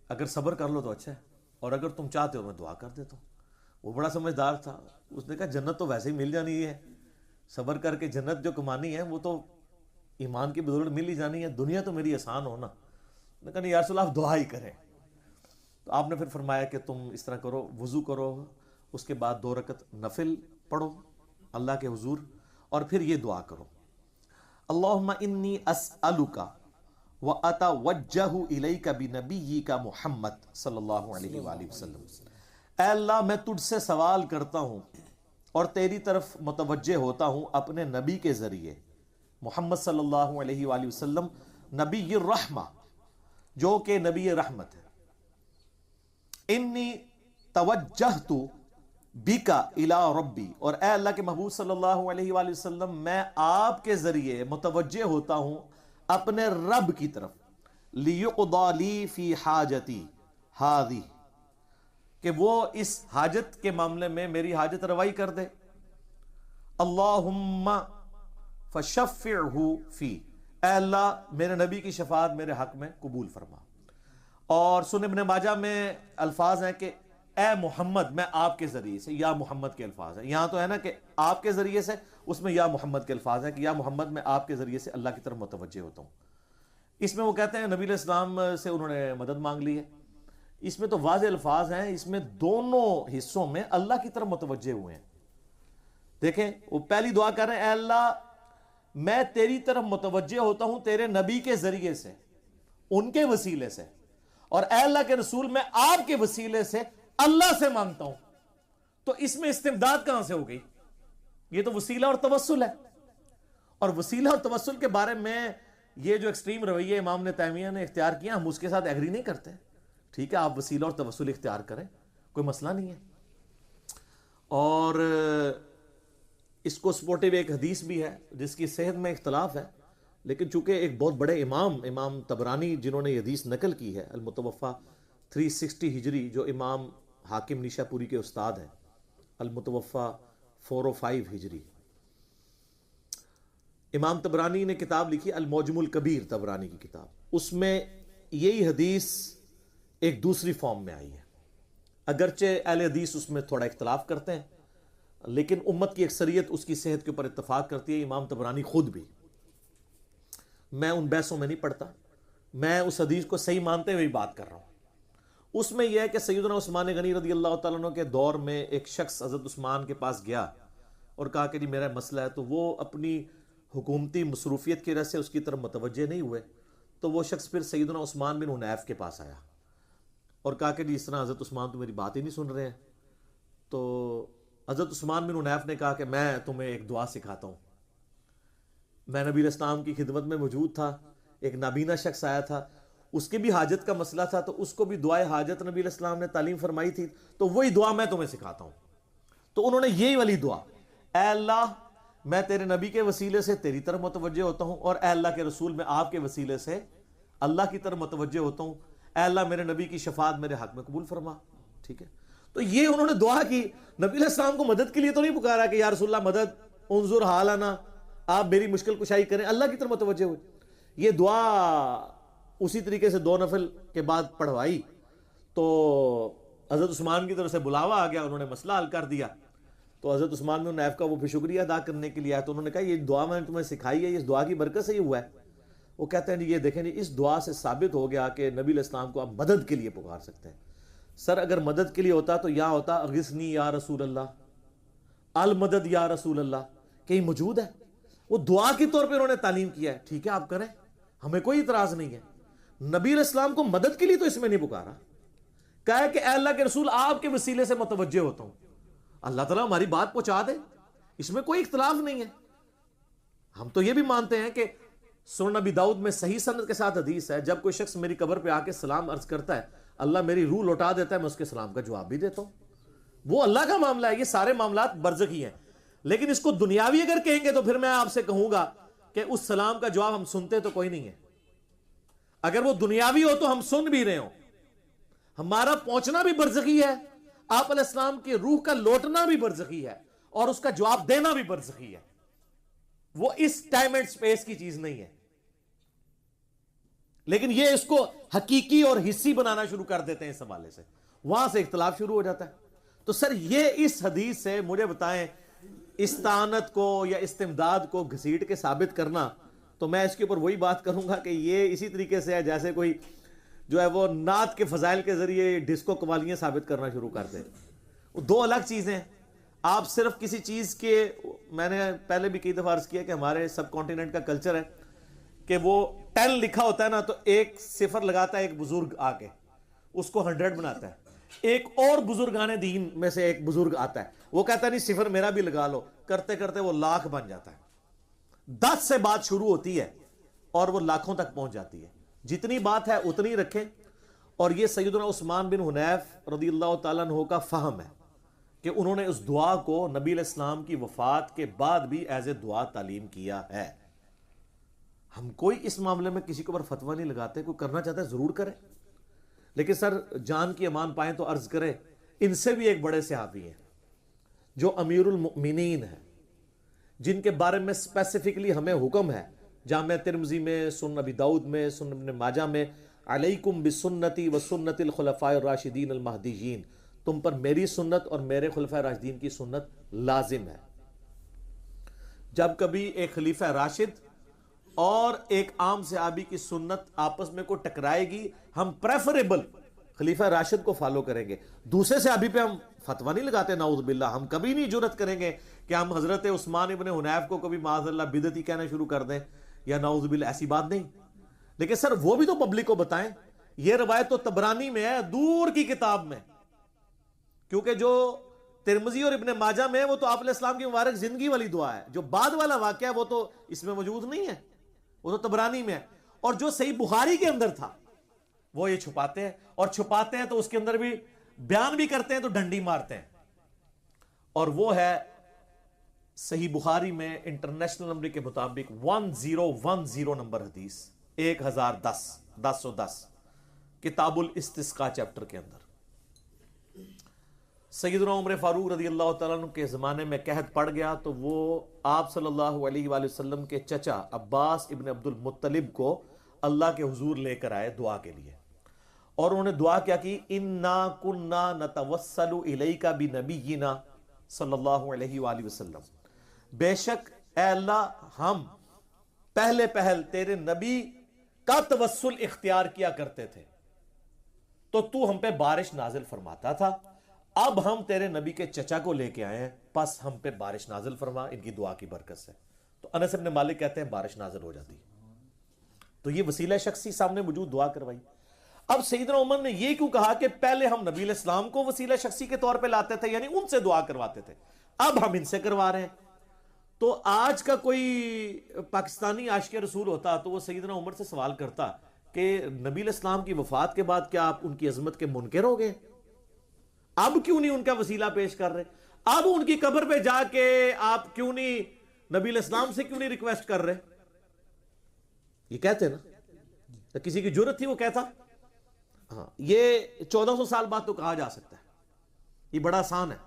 اگر صبر کر لو تو اچھا ہے، اور اگر تم چاہتے ہو میں دعا کر دیتا ہوں۔ وہ بڑا سمجھدار تھا، اس نے کہا جنت تو ویسے ہی مل جانی ہے، صبر کر کے جنت جو کمانی ہے وہ تو ایمان کی بدولت مل ہی جانی ہے، دنیا تو میری آسان ہونا۔ نے کہا نہیں یا رسول اللہ، آپ دعا ہی کریں۔ تو آپ نے پھر فرمایا کہ تم اس طرح کرو، وضو کرو، اس کے بعد 2 رکعت نفل پڑھو اللہ کے حضور، اور پھر یہ دعا کرو، اللہم انی اسألک واتوجہ الیک بنبیک محمد صلی اللہ علیہ وآلہ وسلم، اے اللہ میں تجھ سے سوال کرتا ہوں اور تیری طرف متوجہ ہوتا ہوں اپنے نبی کے ذریعے، محمد صلی اللہ علیہ وآلہ وسلم، نبی الرحمہ، جو کہ نبی رحمت ہے، انی توجہت بک الی ربی، اور اے اللہ کے محبوب صلی اللہ علیہ وآلہ وسلم میں آپ کے ذریعے متوجہ ہوتا ہوں اپنے رب کی طرف، لیقضی لی فی حاجتی ہذی، کہ وہ اس حاجت کے معاملے میں میری حاجت روائی کر دے، اللہم فشفعہ فی، اے اللہ میرے نبی کی شفاعت میرے حق میں قبول فرما۔ اور سنن ابن ماجہ میں الفاظ ہیں کہ اے محمد، میں آپ کے ذریعے سے، یا محمد کے الفاظ ہیں، یہاں تو ہے نا کہ آپ کے ذریعے سے، اس میں یا محمد کے الفاظ ہیں کہ یا محمد میں آپ کے ذریعے سے اللہ کی طرف متوجہ ہوتا ہوں۔ اس میں وہ کہتے ہیں نبی علیہ السلام سے انہوں نے مدد مانگ لی ہے، اس میں تو واضح الفاظ ہیں، اس میں دونوں حصوں میں اللہ کی طرف متوجہ ہوئے ہیں۔ دیکھیں وہ پہلی دعا کر رہے ہیں، اے اللہ میں تیری طرف متوجہ ہوتا ہوں تیرے نبی کے ذریعے سے، ان کے وسیلے سے، اور اے اللہ کے رسول میں آپ کے وسیلے سے اللہ سے مانگتا ہوں۔ تو اس میں استمداد کہاں سے ہو گئی؟ یہ تو وسیلہ اور توسل ہے، اور وسیلہ اور توسل کے بارے میں یہ جو ایکسٹریم رویہ امام نے تیمیہ نے اختیار کیا، ہم اس کے ساتھ ایگری نہیں کرتے۔ ٹھیک ہے، آپ وسیلہ اور توسل اختیار کریں، کوئی مسئلہ نہیں ہے، اور اس کو سپورٹیو ایک حدیث بھی ہے جس کی صحت میں اختلاف ہے، لیکن چونکہ ایک بہت بڑے امام طبرانی جنہوں نے یہ حدیث نقل کی ہے، المتوفہ 360 ہجری، جو امام حاکم نیشا پوری کے استاد ہیں، المتوفہ 405 ہجری، امام طبرانی نے کتاب لکھی المعجم الکبیر، طبرانی کی کتاب، اس میں یہی حدیث ایک دوسری فارم میں آئی ہے۔ اگرچہ اہل حدیث اس میں تھوڑا اختلاف کرتے ہیں، لیکن امت کی اکثریت اس کی صحت کے اوپر اتفاق کرتی ہے، امام طبرانی خود بھی۔ میں ان بحثوں میں نہیں پڑتا، میں اس حدیث کو صحیح مانتے ہوئے بات کر رہا ہوں۔ اس میں یہ ہے کہ سیدنا عثمان غنی رضی اللہ تعالیٰ عنہ کے دور میں ایک شخص حضرت عثمان کے پاس گیا اور کہا کہ جی میرا مسئلہ ہے، تو وہ اپنی حکومتی مصروفیت کی وجہ سے اس کی طرف متوجہ نہیں ہوئے، تو وہ شخص پھر سیدنا عثمان بن حنیف کے پاس آیا اور کہا کہ جی اس طرح حضرت عثمان تو میری بات ہی نہیں سن رہے ہیں۔ تو حضرت عثمان بن حنیف نے کہا کہ میں تمہیں ایک دعا سکھاتا ہوں۔ میں نبی علیہ السلام کی خدمت میں موجود تھا، ایک نابینا شخص آیا تھا، اس کی بھی حاجت کا مسئلہ تھا، تو اس کو بھی دعائے حاجت نبی علیہ السلام نے تعلیم فرمائی تھی، تو وہی دعا میں تمہیں سکھاتا ہوں۔ تو انہوں نے یہی والی دعا، اے اللہ میں تیرے نبی کے وسیلے سے تیری طرف متوجہ ہوتا ہوں، اور اے اللہ کے رسول میں آپ کے وسیلے سے اللہ کی طرف متوجہ ہوتا ہوں، اے اللہ میرے نبی کی شفاعت میرے حق میں قبول فرما۔ ٹھیک ہے، تو یہ انہوں نے دعا کی، نبی علیہ السلام کو مدد کے لیے تو نہیں پکارا کہ یا رسول اللہ مدد، انظر حالنا، آپ میری مشکل کشائی کریں، اللہ کی طرف متوجہ ہوئے۔ یہ دعا اسی طریقے سے 2 نفل کے بعد پڑھوائی تو حضرت عثمان کی طرف سے بلاوا آ گیا، انہوں نے مسئلہ حل کر دیا۔ تو حضرت عثمان بن حنیف کا وہ بھی شکریہ ادا کرنے کے لیے آیا، تو انہوں نے کہا یہ دعا میں نے تمہیں سکھائی ہے، اس دعا کی برکت سے یہ ہوا ہے۔ وہ کہتے ہیں جی یہ دیکھیں جی اس دعا سے ثابت ہو گیا کہ نبی علیہ السلام کو آپ مدد کے لیے پکار سکتے ہیں۔ سر اگر مدد کے لیے ہوتا تو یہاں ہوتا اغثنی یا رسول اللہ، المدد یا رسول اللہ، کہ یہ موجود ہے۔ وہ دعا کے طور پہ انہوں نے تعلیم کیا ہے، ٹھیک ہے آپ کریں، ہمیں کوئی اعتراض نہیں ہے۔ نبی علیہ السلام کو مدد کے لیے تو اس میں نہیں پکارا، کہا ہے کہ اے اللہ کے رسول آپ کے وسیلے سے متوجہ ہوتا ہوں، اللہ تعالیٰ ہماری بات پہنچا دے، اس میں کوئی اختلاف نہیں ہے۔ ہم تو یہ بھی مانتے ہیں کہ سنن نبی داؤد میں صحیح سند کے ساتھ حدیث ہے، جب کوئی شخص میری قبر پہ آ کے سلام عرض کرتا ہے، اللہ میری روح لوٹا دیتا ہے، میں اس کے سلام کا جواب بھی دیتا ہوں۔ وہ اللہ کا معاملہ ہے، یہ سارے معاملات برزخی ہیں۔ لیکن اس کو دنیاوی اگر کہیں گے تو پھر میں آپ سے کہوں گا کہ اس سلام کا جواب ہم سنتے تو کوئی نہیں ہے۔ اگر وہ دنیاوی ہو تو ہم سن بھی رہے ہوں، ہمارا پہنچنا بھی برزخی ہے، آپ علیہ السلام کی روح کا لوٹنا بھی برزخی ہے، اور اس کا جواب دینا بھی برزخی ہے۔ وہ اس ٹائم اینڈ سپیس کی چیز نہیں ہے، لیکن یہ اس کو حقیقی اور حصی بنانا شروع کر دیتے ہیں اس حوالے سے، وہاں سے اختلاف شروع ہو جاتا ہے۔ تو سر یہ اس حدیث سے مجھے بتائیں استعانت کو یا استمداد کو گھسیٹ کے ثابت کرنا، تو میں اس کے اوپر وہی بات کروں گا کہ یہ اسی طریقے سے ہے جیسے کوئی جو ہے وہ نعت کے فضائل کے ذریعے ڈسکو قوالیاں ثابت کرنا شروع کر دے۔ وہ دو الگ چیزیں ہیں۔ آپ صرف کسی چیز کے، میں نے پہلے بھی کئی دفعہ عرض کیا کہ ہمارے سب کانٹیننٹ کا کلچر ہے کہ وہ 10 لکھا ہوتا ہے نا تو ایک صفر لگاتا ہے ایک بزرگ آ کے، اس کو 100 بناتا ہے۔ ایک اور بزرگان دین میں سے ایک بزرگ آتا ہے، وہ کہتا ہے نہیں صفر میرا بھی لگا لو، کرتے کرتے وہ لاکھ بن جاتا ہے۔ 10 سے بات شروع ہوتی ہے اور وہ لاکھوں تک پہنچ جاتی ہے۔ جتنی بات ہے اتنی رکھیں، اور یہ سیدنا عثمان بن حنیف رضی اللہ تعالیٰ عنہ کا فہم ہے کہ انہوں نے اس دعا کو نبی علیہ السلام کی وفات کے بعد بھی ایز اے دعا تعلیم کیا ہے۔ ہم کوئی اس معاملے میں کسی کے اوپر فتویٰ نہیں لگاتے، کوئی کرنا چاہتا ہے ضرور کرے، لیکن سر جان کی امان پائیں تو عرض کرے ان سے بھی ایک بڑے صحابی ہیں جو امیر المؤمنین ہیں، جن کے بارے میں اسپیسیفکلی ہمیں حکم ہے جامع ترمذی میں، سنن ابی داؤد میں، سنن ابن ماجہ میں، علیکم بسنتی و سنت الخلفاء الراشدین المہدیین، تم پر میری سنت اور میرے خلفاء راشدین کی سنت لازم ہے۔ جب کبھی ایک خلیفہ راشد اور ایک عام صحابی کی سنت آپس میں کو ٹکرائے گی، ہم پریفریبل خلیفہ راشد کو فالو کریں گے، دوسرے صحابی پہ ہم فتویٰ نہیں لگاتے نعوذ باللہ۔ ہم کبھی نہیں جرت کریں گے کہ ہم حضرت عثمان ابن حنیف کو کبھی معاذ اللہ بدعتی کہنا شروع کر دیں یا نعوذ باللہ، ایسی بات نہیں۔ لیکن سر وہ بھی تو پبلک کو بتائیں۔ یہ روایت تو طبرانی میں ہے، دور کی کتاب میں، کیونکہ جو ترمذی اور ابن ماجہ میں ہے وہ تو آپ علیہ السلام کی مبارک زندگی والی دعا ہے، جو بعد والا واقعہ ہے وہ تو اس میں موجود نہیں ہے، وہ تو طبرانی میں ہے۔ اور جو صحیح بخاری کے اندر تھا وہ یہ چھپاتے ہیں، اور چھپاتے ہیں تو اس کے اندر بھی بیان بھی کرتے ہیں تو ڈنڈی مارتے ہیں، اور وہ ہے صحیح بخاری میں انٹرنیشنل نمبر کے مطابق 1010 نمبر حدیث، 1010 کتاب الاستسقاء چیپٹر کے اندر۔ سیدنا عمر فاروق رضی اللہ تعالیٰ عنہ کے زمانے میں قحط پڑ گیا تو وہ آپ صلی اللہ علیہ وآلہ وسلم کے چچا عباس ابن عبد المطلب کو اللہ کے حضور لے کر آئے دعا کے لیے، اور انہوں نے دعا کیا کہ انا کنا نتوسل الیک بنبینا صلی اللہ علیہ وآلہ وسلم، بے شک اے اللہ ہم پہلے پہل تیرے نبی کا توسل اختیار کیا کرتے تھے تو تو ہم پہ بارش نازل فرماتا تھا، اب ہم تیرے نبی کے چچا کو لے کے آئے ہیں، پس ہم پہ بارش نازل فرما ان کی دعا کی برکت سے۔ تو انس بن مالک کہتے ہیں بارش نازل ہو جاتی. تو یہ وسیلہ شخصی سامنے موجود دعا کروائی. اب سیدنا عمر نے یہ کیوں کہا کہ پہلے ہم نبی علیہ السلام کو وسیلہ شخصی کے طور پہ لاتے تھے, یعنی ان سے دعا کرواتے تھے, اب ہم ان سے کروا رہے ہیں. تو آج کا کوئی پاکستانی عاشق رسول ہوتا تو وہ سیدنا عمر سے سوال کرتا کہ نبی علیہ السلام کی وفات کے بعد کیا آپ ان کی عظمت کے منکر ہو گئے؟ اب کیوں نہیں ان کا وسیلہ پیش کر رہے؟ اب ان کی قبر پہ جا کے آپ کیوں نہیں نبی علیہ السلام سے کیوں نہیں ریکویسٹ کر رہے؟ یہ کہتے نا, تو کسی کی جرت تھی وہ کہتا. ہاں, یہ 1400 سال بعد تو کہا جا سکتا ہے, یہ بڑا آسان ہے.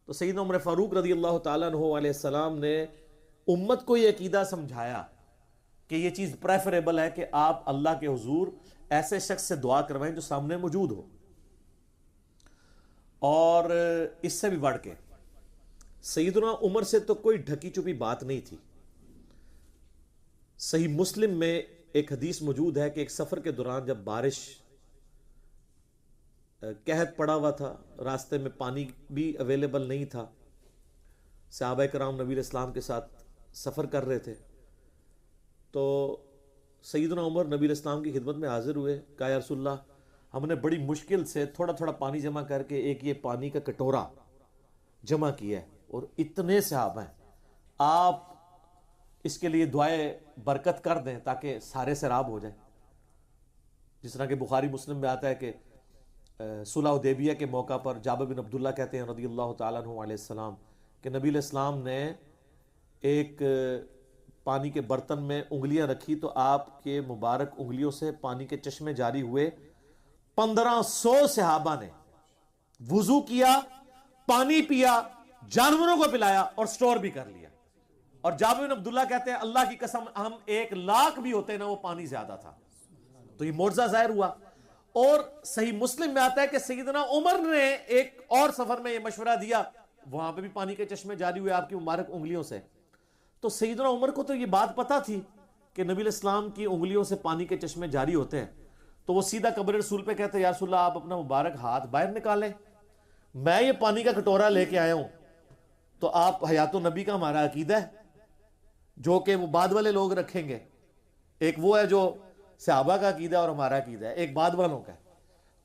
تو سیدنا عمر فاروق رضی اللہ تعالیٰ عنہ علیہ السلام نے امت کو یہ عقیدہ سمجھایا کہ یہ چیز پریفریبل ہے کہ آپ اللہ کے حضور ایسے شخص سے دعا کروائیں جو سامنے موجود ہو. اور اس سے بھی بڑھ کے سیدنا عمر سے تو کوئی ڈھکی چھپی بات نہیں تھی. صحیح مسلم میں ایک حدیث موجود ہے کہ ایک سفر کے دوران جب بارش قحط پڑا ہوا تھا, راستے میں پانی بھی اویلیبل نہیں تھا, صحابہ کرام نبی علیہ السلام کے ساتھ سفر کر رہے تھے, تو سیدنا عمر نبی علیہ السلام کی خدمت میں حاضر ہوئے. کہا یا رسول اللہ, ہم نے بڑی مشکل سے تھوڑا تھوڑا پانی جمع کر کے ایک یہ پانی کا کٹورا جمع کیا ہے, اور اتنے صحابہ ہیں, آپ اس کے لیے دعائے برکت کر دیں تاکہ سارے سیراب ہو جائیں. جس طرح کہ بخاری مسلم میں آتا ہے کہ صلح حدیبیہ کے موقع پر جابر بن عبداللہ کہتے ہیں رضی اللہ تعالیٰ عنہ علیہ السلام کہ نبی علیہ السلام نے ایک پانی کے برتن میں انگلیاں رکھی تو آپ کے مبارک انگلیوں سے پانی کے چشمے جاری ہوئے. 1500 صحابہ نے وضو کیا, پانی پیا, جانوروں کو پلایا اور سٹور بھی کر لیا. اور جابر بن عبداللہ کہتے ہیں اللہ کی قسم ہم 1,00,000 بھی ہوتے نا وہ پانی زیادہ تھا. تو یہ معجزہ ظاہر ہوا. اور صحیح مسلم میں آتا ہے کہ سیدنا عمر نے ایک اور سفر میں یہ مشورہ دیا, وہاں پہ بھی پانی کے چشمے جاری ہوئے آپ کی مبارک انگلیوں سے. تو سیدنا عمر کو تو یہ بات پتا تھی کہ نبی علیہ السلام کی انگلیوں سے پانی کے چشمے جاری ہوتے ہیں. تو وہ سیدھا قبر رسول پہ کہتے ہیں یا رسول اللہ آپ اپنا مبارک ہاتھ باہر نکالیں, میں یہ پانی کا کٹورا لے کے آیا ہوں. تو آپ حیات النبی کا ہمارا عقیدہ ہے جو کہ وہ بعد والے لوگ رکھیں گے, ایک وہ ہے جو صحابہ کا عقیدہ اور ہمارا عقیدہ ہے, ایک بعد والوں کا ہے.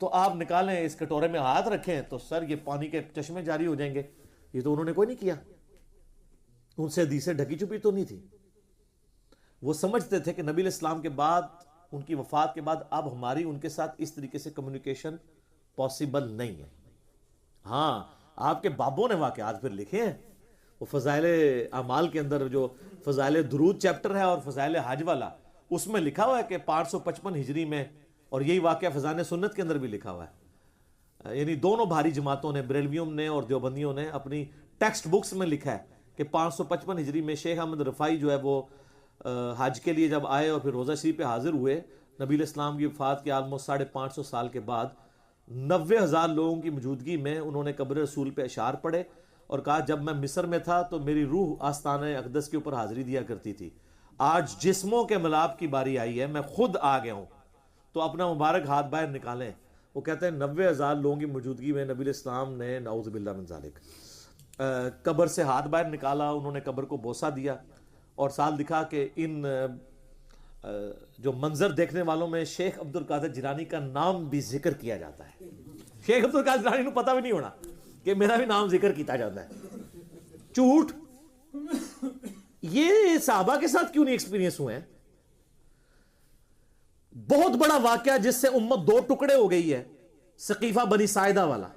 تو آپ نکالیں, اس کٹورے میں ہاتھ رکھیں تو سر یہ پانی کے چشمے جاری ہو جائیں گے. یہ تو انہوں نے کوئی نہیں کیا, ان سے حدیثیں ڈھکی چھپی تو نہیں تھی. وہ سمجھتے تھے کہ نبی علیہ السلام کے بعد, ان کی وفات کے بعد اب ہماری ان کے ساتھ اس طریقے سے کمیونیکیشن پاسبل نہیں ہے. ہاں, آپ کے بابوں نے واقعات پھر لکھے ہیں, وہ فضائل اعمال کے اندر جو فضائل درود چیپٹر ہے اور فضائل حج والا, اس میں لکھا ہوا ہے کہ 555 ہجری میں, اور یہی واقعہ فضائل سنت کے اندر بھی لکھا ہوا ہے, یعنی دونوں بھاری جماعتوں نے, بریلویوں نے اور دیوبندیوں نے, اپنی ٹیکسٹ بکس میں لکھا ہے کہ 555 ہجری میں شیخ احمد رفاعی جو ہے وہ حج کے لیے جب آئے اور پھر روزہ شریف پہ حاضر ہوئے نبی علیہ السلام کی وفات کے آلموسٹ 550 سال کے بعد, 90,000 لوگوں کی موجودگی میں انہوں نے قبر رسول پہ اشعار پڑھے اور کہا جب میں مصر میں تھا تو میری روح آستانہ اقدس کے اوپر حاضری دیا کرتی تھی, آج جسموں کے ملاپ کی باری آئی ہے, میں خود آ گیا ہوں, تو اپنا مبارک ہاتھ باہر نکالیں. وہ کہتے ہیں 90,000 لوگوں کی موجودگی میں نبی علیہ السلام نے نعوذ باللہ من ذالک قبر سے ہاتھ باہر نکالا, انہوں نے قبر کو بوسہ دیا, اور ساتھ لکھا کہ ان جو منظر دیکھنے والوں میں شیخ عبد القادر جیلانی کا نام بھی ذکر کیا جاتا ہے. شیخ عبد القادر جیلانی کو پتہ بھی نہیں ہونا کہ میرا بھی نام ذکر کیتا جاتا ہے. جھوٹ. یہ صحابہ کے ساتھ کیوں نہیں ایکسپیرینس ہوئے ہیں؟ بہت بڑا واقعہ جس سے امت 2 ٹکڑے ہو گئی ہے, سقیفہ بنی ساعدہ والا.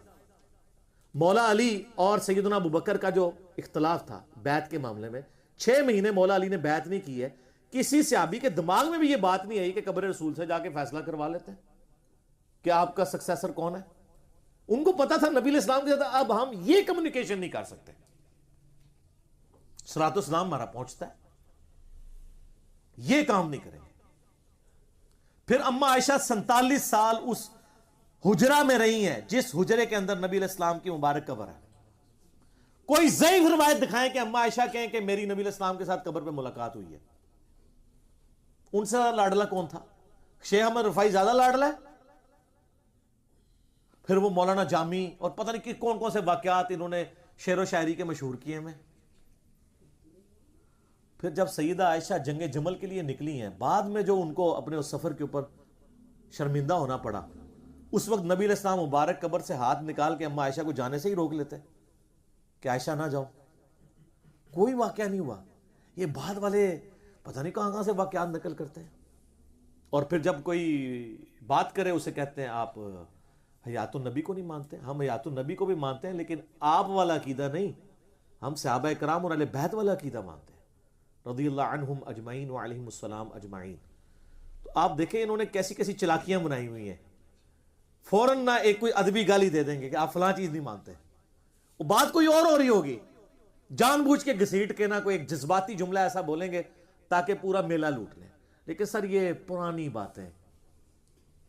مولا علی اور سیدنا ابوبکر کا جو اختلاف تھا بیعت کے معاملے میں, 6 مہینے مولا علی نے بیعت نہیں کی ہے. کسی صحابی کے دماغ میں بھی یہ بات نہیں آئی کہ قبر رسول سے جا کے فیصلہ کروا لیتے ہیں کہ آپ کا سکسیسر کون ہے. ان کو پتا تھا نبی علیہ السلام کے ساتھ اب ہم یہ کمیونیکیشن نہیں کر سکتے, صراط و سلام ہمارا پہنچتا ہے, یہ کام نہیں کریں گے. پھر اما عائشہ 47 سال اس حجرہ میں رہی ہیں جس حجرے کے اندر نبی علیہ السلام کی مبارک قبر ہے. کوئی ضعیف روایت دکھائیں کہ اما عائشہ کہیں کہ میری نبی علیہ السلام کے ساتھ قبر پہ ملاقات ہوئی ہے. ان سے لاڈلا کون تھا؟ شیخ احمد رفاعی زیادہ لاڈلا ہے, پھر وہ مولانا جامی اور پتہ نہیں کہ کون کون سے واقعات انہوں نے شعر و شاعری کے مشہور کیے ہیں. پھر جب سیدہ عائشہ جنگ جمل کے لیے نکلی ہیں، بعد میں جو ان کو اپنے اس سفر کے اوپر شرمندہ ہونا پڑا، اس وقت نبی علیہ السلام مبارک قبر سے ہاتھ نکال کے اما عائشہ کو جانے سے ہی روک لیتے کہ عائشہ نہ جاؤ، کوئی واقعہ نہیں ہوا۔ یہ بعد والے پتہ نہیں کہاں سے واقعات نقل کرتے ہیں، اور پھر جب کوئی بات کرے اسے کہتے ہیں آپ حیات النبی کو نہیں مانتے۔ ہم حیات النبی کو بھی مانتے ہیں، لیکن آپ والا عقیدہ نہیں، ہم صحابہ کرام اور اہل بیت والا عقیدہ مانتے ہیں، رضی اللہ عنہم اجمعین وعلیہم السلام اجمعین۔ تو آپ دیکھیں انہوں نے کیسی کیسی چلاکیاں بنائی ہوئی ہیں، فوراً نہ ایک کوئی ادبی گالی دے دیں گے کہ آپ فلاں چیز نہیں مانتے، وہ بات کوئی اور ہو رہی ہوگی، جان بوجھ کے گھسیٹ کے نہ کوئی ایک جذباتی جملہ ایسا بولیں گے تاکہ پورا میلہ لوٹ لیں۔ لیکن سر یہ پرانی باتیں،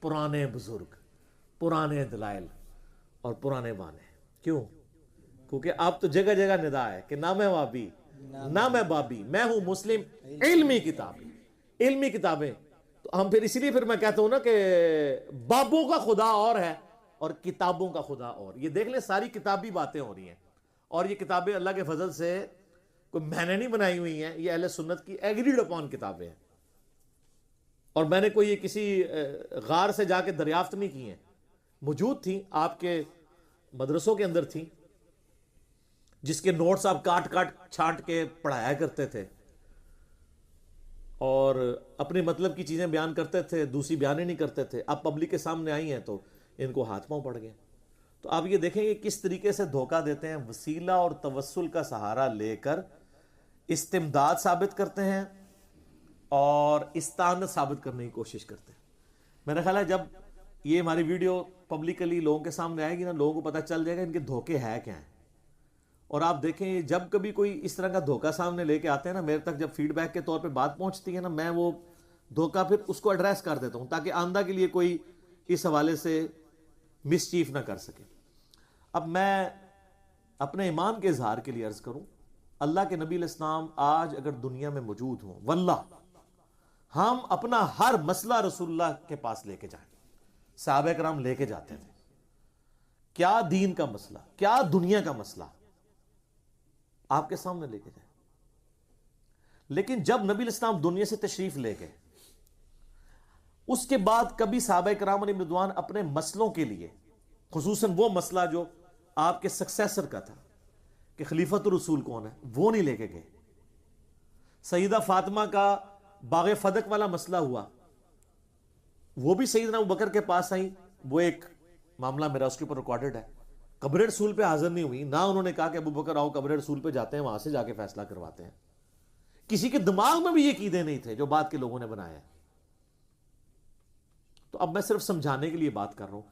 پرانے بزرگ، پرانے دلائل اور پرانے بانے، کیوں؟ کیونکہ اب تو جگہ جگہ ندا ہے کہ نہ میں وابی نہ میں بابی، میں ہوں مسلم، علمی کتابیں، علمی کتابیں۔ تو ہم پھر اسی لیے پھر میں کہتا ہوں نا کہ بابوں کا خدا اور ہے اور کتابوں کا خدا اور۔ یہ دیکھ لیں ساری کتابی باتیں ہو رہی ہیں، اور یہ کتابیں اللہ کے فضل سے کوئی میں نے نہیں بنائی ہوئی ہیں، یہ اہل سنت کی ایگریڈ اپون کتابیں ہیں، اور میں نے کوئی یہ کسی غار سے جا کے دریافت نہیں کی ہیں، موجود تھیں آپ کے مدرسوں کے اندر تھیں، جس کے نوٹس آپ کاٹ کاٹ چھانٹ کے پڑھایا کرتے تھے اور اپنے مطلب کی چیزیں بیان کرتے تھے، دوسری بیان ہی نہیں کرتے تھے۔ اب پبلک کے سامنے آئی ہیں تو ان کو ہاتھ پاؤں پڑ گئے۔ تو آپ یہ دیکھیں کہ کس طریقے سے دھوکہ دیتے ہیں، وسیلہ اور توسل کا سہارا لے کر استمداد ثابت کرتے ہیں اور استعانت ثابت کرنے کی کوشش کرتے ہیں۔ میرا خیال ہے جب یہ ہماری ویڈیو پبلکلی لوگوں کے سامنے آئے گی نا، لوگوں کو پتہ چل جائے گا ان کے دھوکے ہے کیا ہیں۔ اور آپ دیکھیں جب کبھی کوئی اس طرح کا دھوکہ سامنے لے کے آتے ہیں نا، میرے تک جب فیڈ بیک کے طور پہ بات پہنچتی ہے نا، میں وہ دھوکہ پھر اس کو ایڈریس کر دیتا ہوں تاکہ آئندہ کے لیے کوئی اس حوالے سے مس چیف نہ کر سکے۔ اب میں اپنے ایمان کے اظہار کے لیے عرض کروں، اللہ کے نبی علیہ السلام آج اگر دنیا میں موجود ہوں، واللہ ہم اپنا ہر مسئلہ رسول اللہ کے پاس لے کے جائیں۔ صحابہ کرام لے کے جاتے تھے، کیا دین کا مسئلہ، کیا دنیا کا مسئلہ آپ کے سامنے لے کے جائیں۔ لیکن جب نبی علیہ السلام دنیا سے تشریف لے گئے، اس کے بعد کبھی صحابہ کرام علیہم رضوان اپنے مسئلوں کے لیے، خصوصاً وہ مسئلہ جو آپ کے سکسیسر کا تھا کہ خلیفۃ الرسول کون ہے، وہ نہیں لے کے گئے۔ سیدہ فاطمہ کا باغ فدق والا مسئلہ ہوا، وہ بھی سیدنا ابوبکر کے پاس آئیں، وہ ایک معاملہ میرا اس کے اوپر ریکارڈڈ ہے، قبر رسول پہ حاضر نہیں ہوئی، نہ انہوں نے کہا کہ ابوبکر آؤ قبر رسول پہ جاتے ہیں، وہاں سے جا کے فیصلہ کرواتے ہیں۔ کسی کے دماغ میں بھی یہ عقیدے نہیں تھے جو بات کے لوگوں نے بنایا ہے۔ تو اب میں صرف سمجھانے کے لیے بات کر رہا ہوں،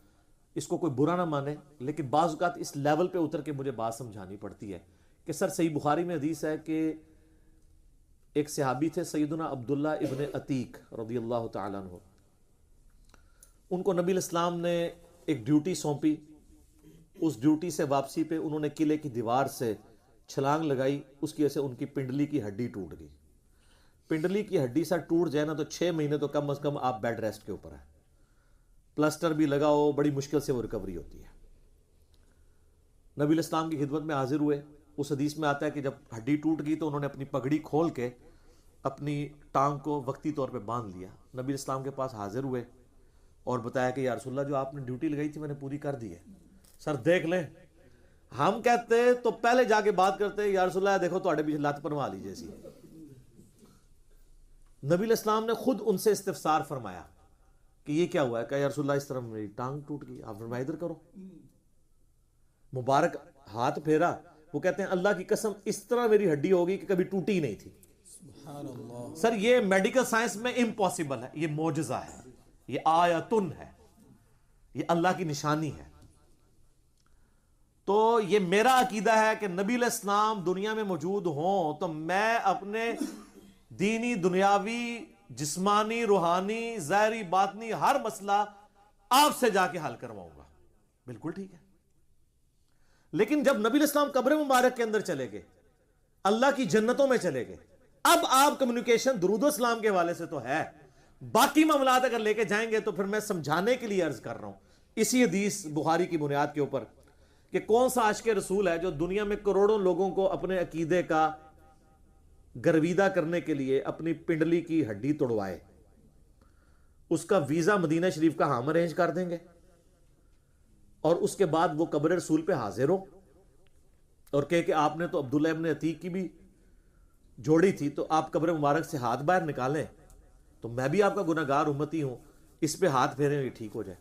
اس کو کوئی برا نہ مانے، لیکن بعض اوقات اس لیول پہ اتر کے مجھے بات سمجھانی پڑتی ہے کہ سر صحیح بخاری میں حدیث ہے کہ ایک صحابی تھے سیدنا عبداللہ ابن عتیق رضی اللہ تعالیٰ عنہ، ان کو نبی علیہ السلام نے ایک ڈیوٹی سونپی، اس ڈیوٹی سے واپسی پہ انہوں نے قلعے کی دیوار سے چھلانگ لگائی، اس کی وجہ سے ان کی پنڈلی کی ہڈی ٹوٹ گئی۔ پنڈلی کی ہڈی سا ٹوٹ جائے نا تو 6 مہینے تو کم از کم آپ بیڈ ریسٹ کے اوپر ہیں، پلسٹر بھی لگاؤ، بڑی مشکل سے وہ ریکوری ہوتی ہے۔ نبی علیہ السلام کی خدمت میں حاضر ہوئے، اس حدیث میں آتا ہے کہ جب ہڈی ٹوٹ گئی تو انہوں نے اپنی پگڑی کھول کے اپنی ٹانگ کو وقتی طور پہ باندھ لیا، نبی علیہ السلام کے پاس حاضر ہوئے اور بتایا کہ یا رسول اللہ جو آپ نے ڈیوٹی لگائی تھی میں نے پوری کر دی ہے۔ سر دیکھ لیں، ہم کہتے تو پہلے جا کے بات کرتے یا رسول اللہ دیکھو تو پیچھے لت پروا لیجیے سی۔ نبی علیہ السلام نے خود ان سے استفسار فرمایا کہ یہ کیا ہوا ہے، کہ یا رسول اللہ اس طرح میری ٹانگ ٹوٹ گئی، آپ فرمایا ادھر کرو، مبارک ہاتھ پھیرا، وہ کہتے ہیں اللہ کی قسم اس طرح میری ہڈی ہوگی کہ کبھی ٹوٹی ہی نہیں تھی۔ سر یہ میڈیکل سائنس میں امپاسبل ہے، یہ معجزہ ہے، یہ آیتن ہے، یہ اللہ کی نشانی ہے۔ تو یہ میرا عقیدہ ہے کہ نبی علیہ السلام دنیا میں موجود ہوں تو میں اپنے دینی، دنیاوی، جسمانی، روحانی، ظاہری، باطنی ہر مسئلہ آپ سے جا کے حل کرواؤں گا۔ بالکل ٹھیک ہے۔ لیکن جب نبی علیہ السلام قبر مبارک کے اندر چلے گئے، اللہ کی جنتوں میں چلے گئے، اب آپ کمیونیکیشن درود و اسلام کے حوالے سے تو ہے، باقی معاملات اگر لے کے جائیں گے تو پھر میں سمجھانے کے لیے عرض کر رہا ہوں اسی حدیث بخاری کی بنیاد کے اوپر کہ کون سا عاشق رسول ہے جو دنیا میں کروڑوں لوگوں کو اپنے عقیدے کا گرویدہ کرنے کے لیے اپنی پنڈلی کی ہڈی توڑوائے، اس کا ویزا مدینہ شریف کا ہم ارینج کر دیں گے، اور اس کے بعد وہ قبر رسول پہ حاضر ہو اور کہ آپ نے تو عبداللہ ابن عتیق کی بھی جوڑی تھی، تو آپ قبر مبارک سے ہاتھ باہر نکالیں تو میں بھی آپ کا گناہگار امتی ہوں، اس پہ ہاتھ پھیریں یہ ٹھیک ہو جائے۔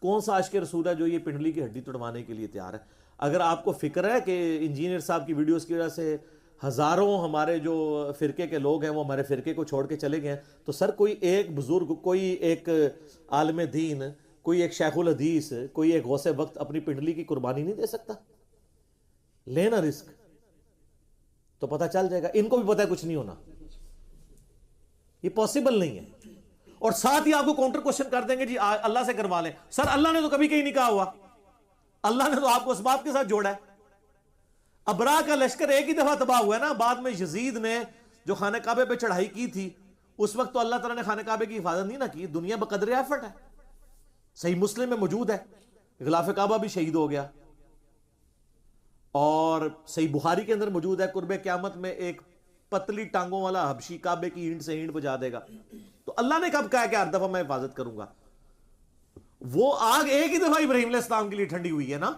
کون سا عاشق رسول ہے جو یہ پنڈلی کی ہڈی توڑوانے کے لیے تیار ہے؟ اگر آپ کو فکر ہے کہ انجینئر صاحب کی ویڈیوز کی وجہ سے ہزاروں ہمارے جو فرقے کے لوگ ہیں وہ ہمارے فرقے کو چھوڑ کے چلے گئے ہیں، تو سر کوئی ایک بزرگ، کوئی ایک عالم دین، کوئی ایک شیخ الحدیث، کوئی ایک غوث وقت اپنی پنڈلی کی قربانی نہیں دے سکتا؟ لینا رسک تو پتہ چل جائے گا۔ ان کو بھی پتہ ہے کچھ نہیں ہونا، یہ پاسبل نہیں ہے، اور ساتھ ہی آپ کو کاؤنٹر کوشچن کر دیں گے جی اللہ سے کروا لیں۔ سر اللہ نے تو کبھی کہیں نہیں کہا ہوا، اللہ نے تو آپ کو اسباب کے ساتھ جوڑا ہے۔ ابرا کا لشکر ایک ہی دفعہ تباہ ہوا ہے نا، بعد میں یزید نے جو خانہ کعبے پہ چڑھائی کی تھی اس وقت تو اللہ تعالیٰ نے خانہ کعبے کی حفاظت نہیں نہ کی، دنیا بقدر ایفرٹ ہے۔ صحیح مسلم میں موجود ہے، غلاف کعبہ بھی شہید ہو گیا، اور صحیح بخاری کے اندر موجود ہے قرب قیامت میں ایک پتلی ٹانگوں والا حبشی کعبے کی اینٹ سے اینٹ بجا دے گا۔ تو اللہ نے کب کہا کہ ہر دفعہ میں حفاظت کروں گا؟ وہ آگ ایک ہی دفعہ ابراہیم علیہ السلام کے لیے ٹھنڈی ہوئی ہے نا۔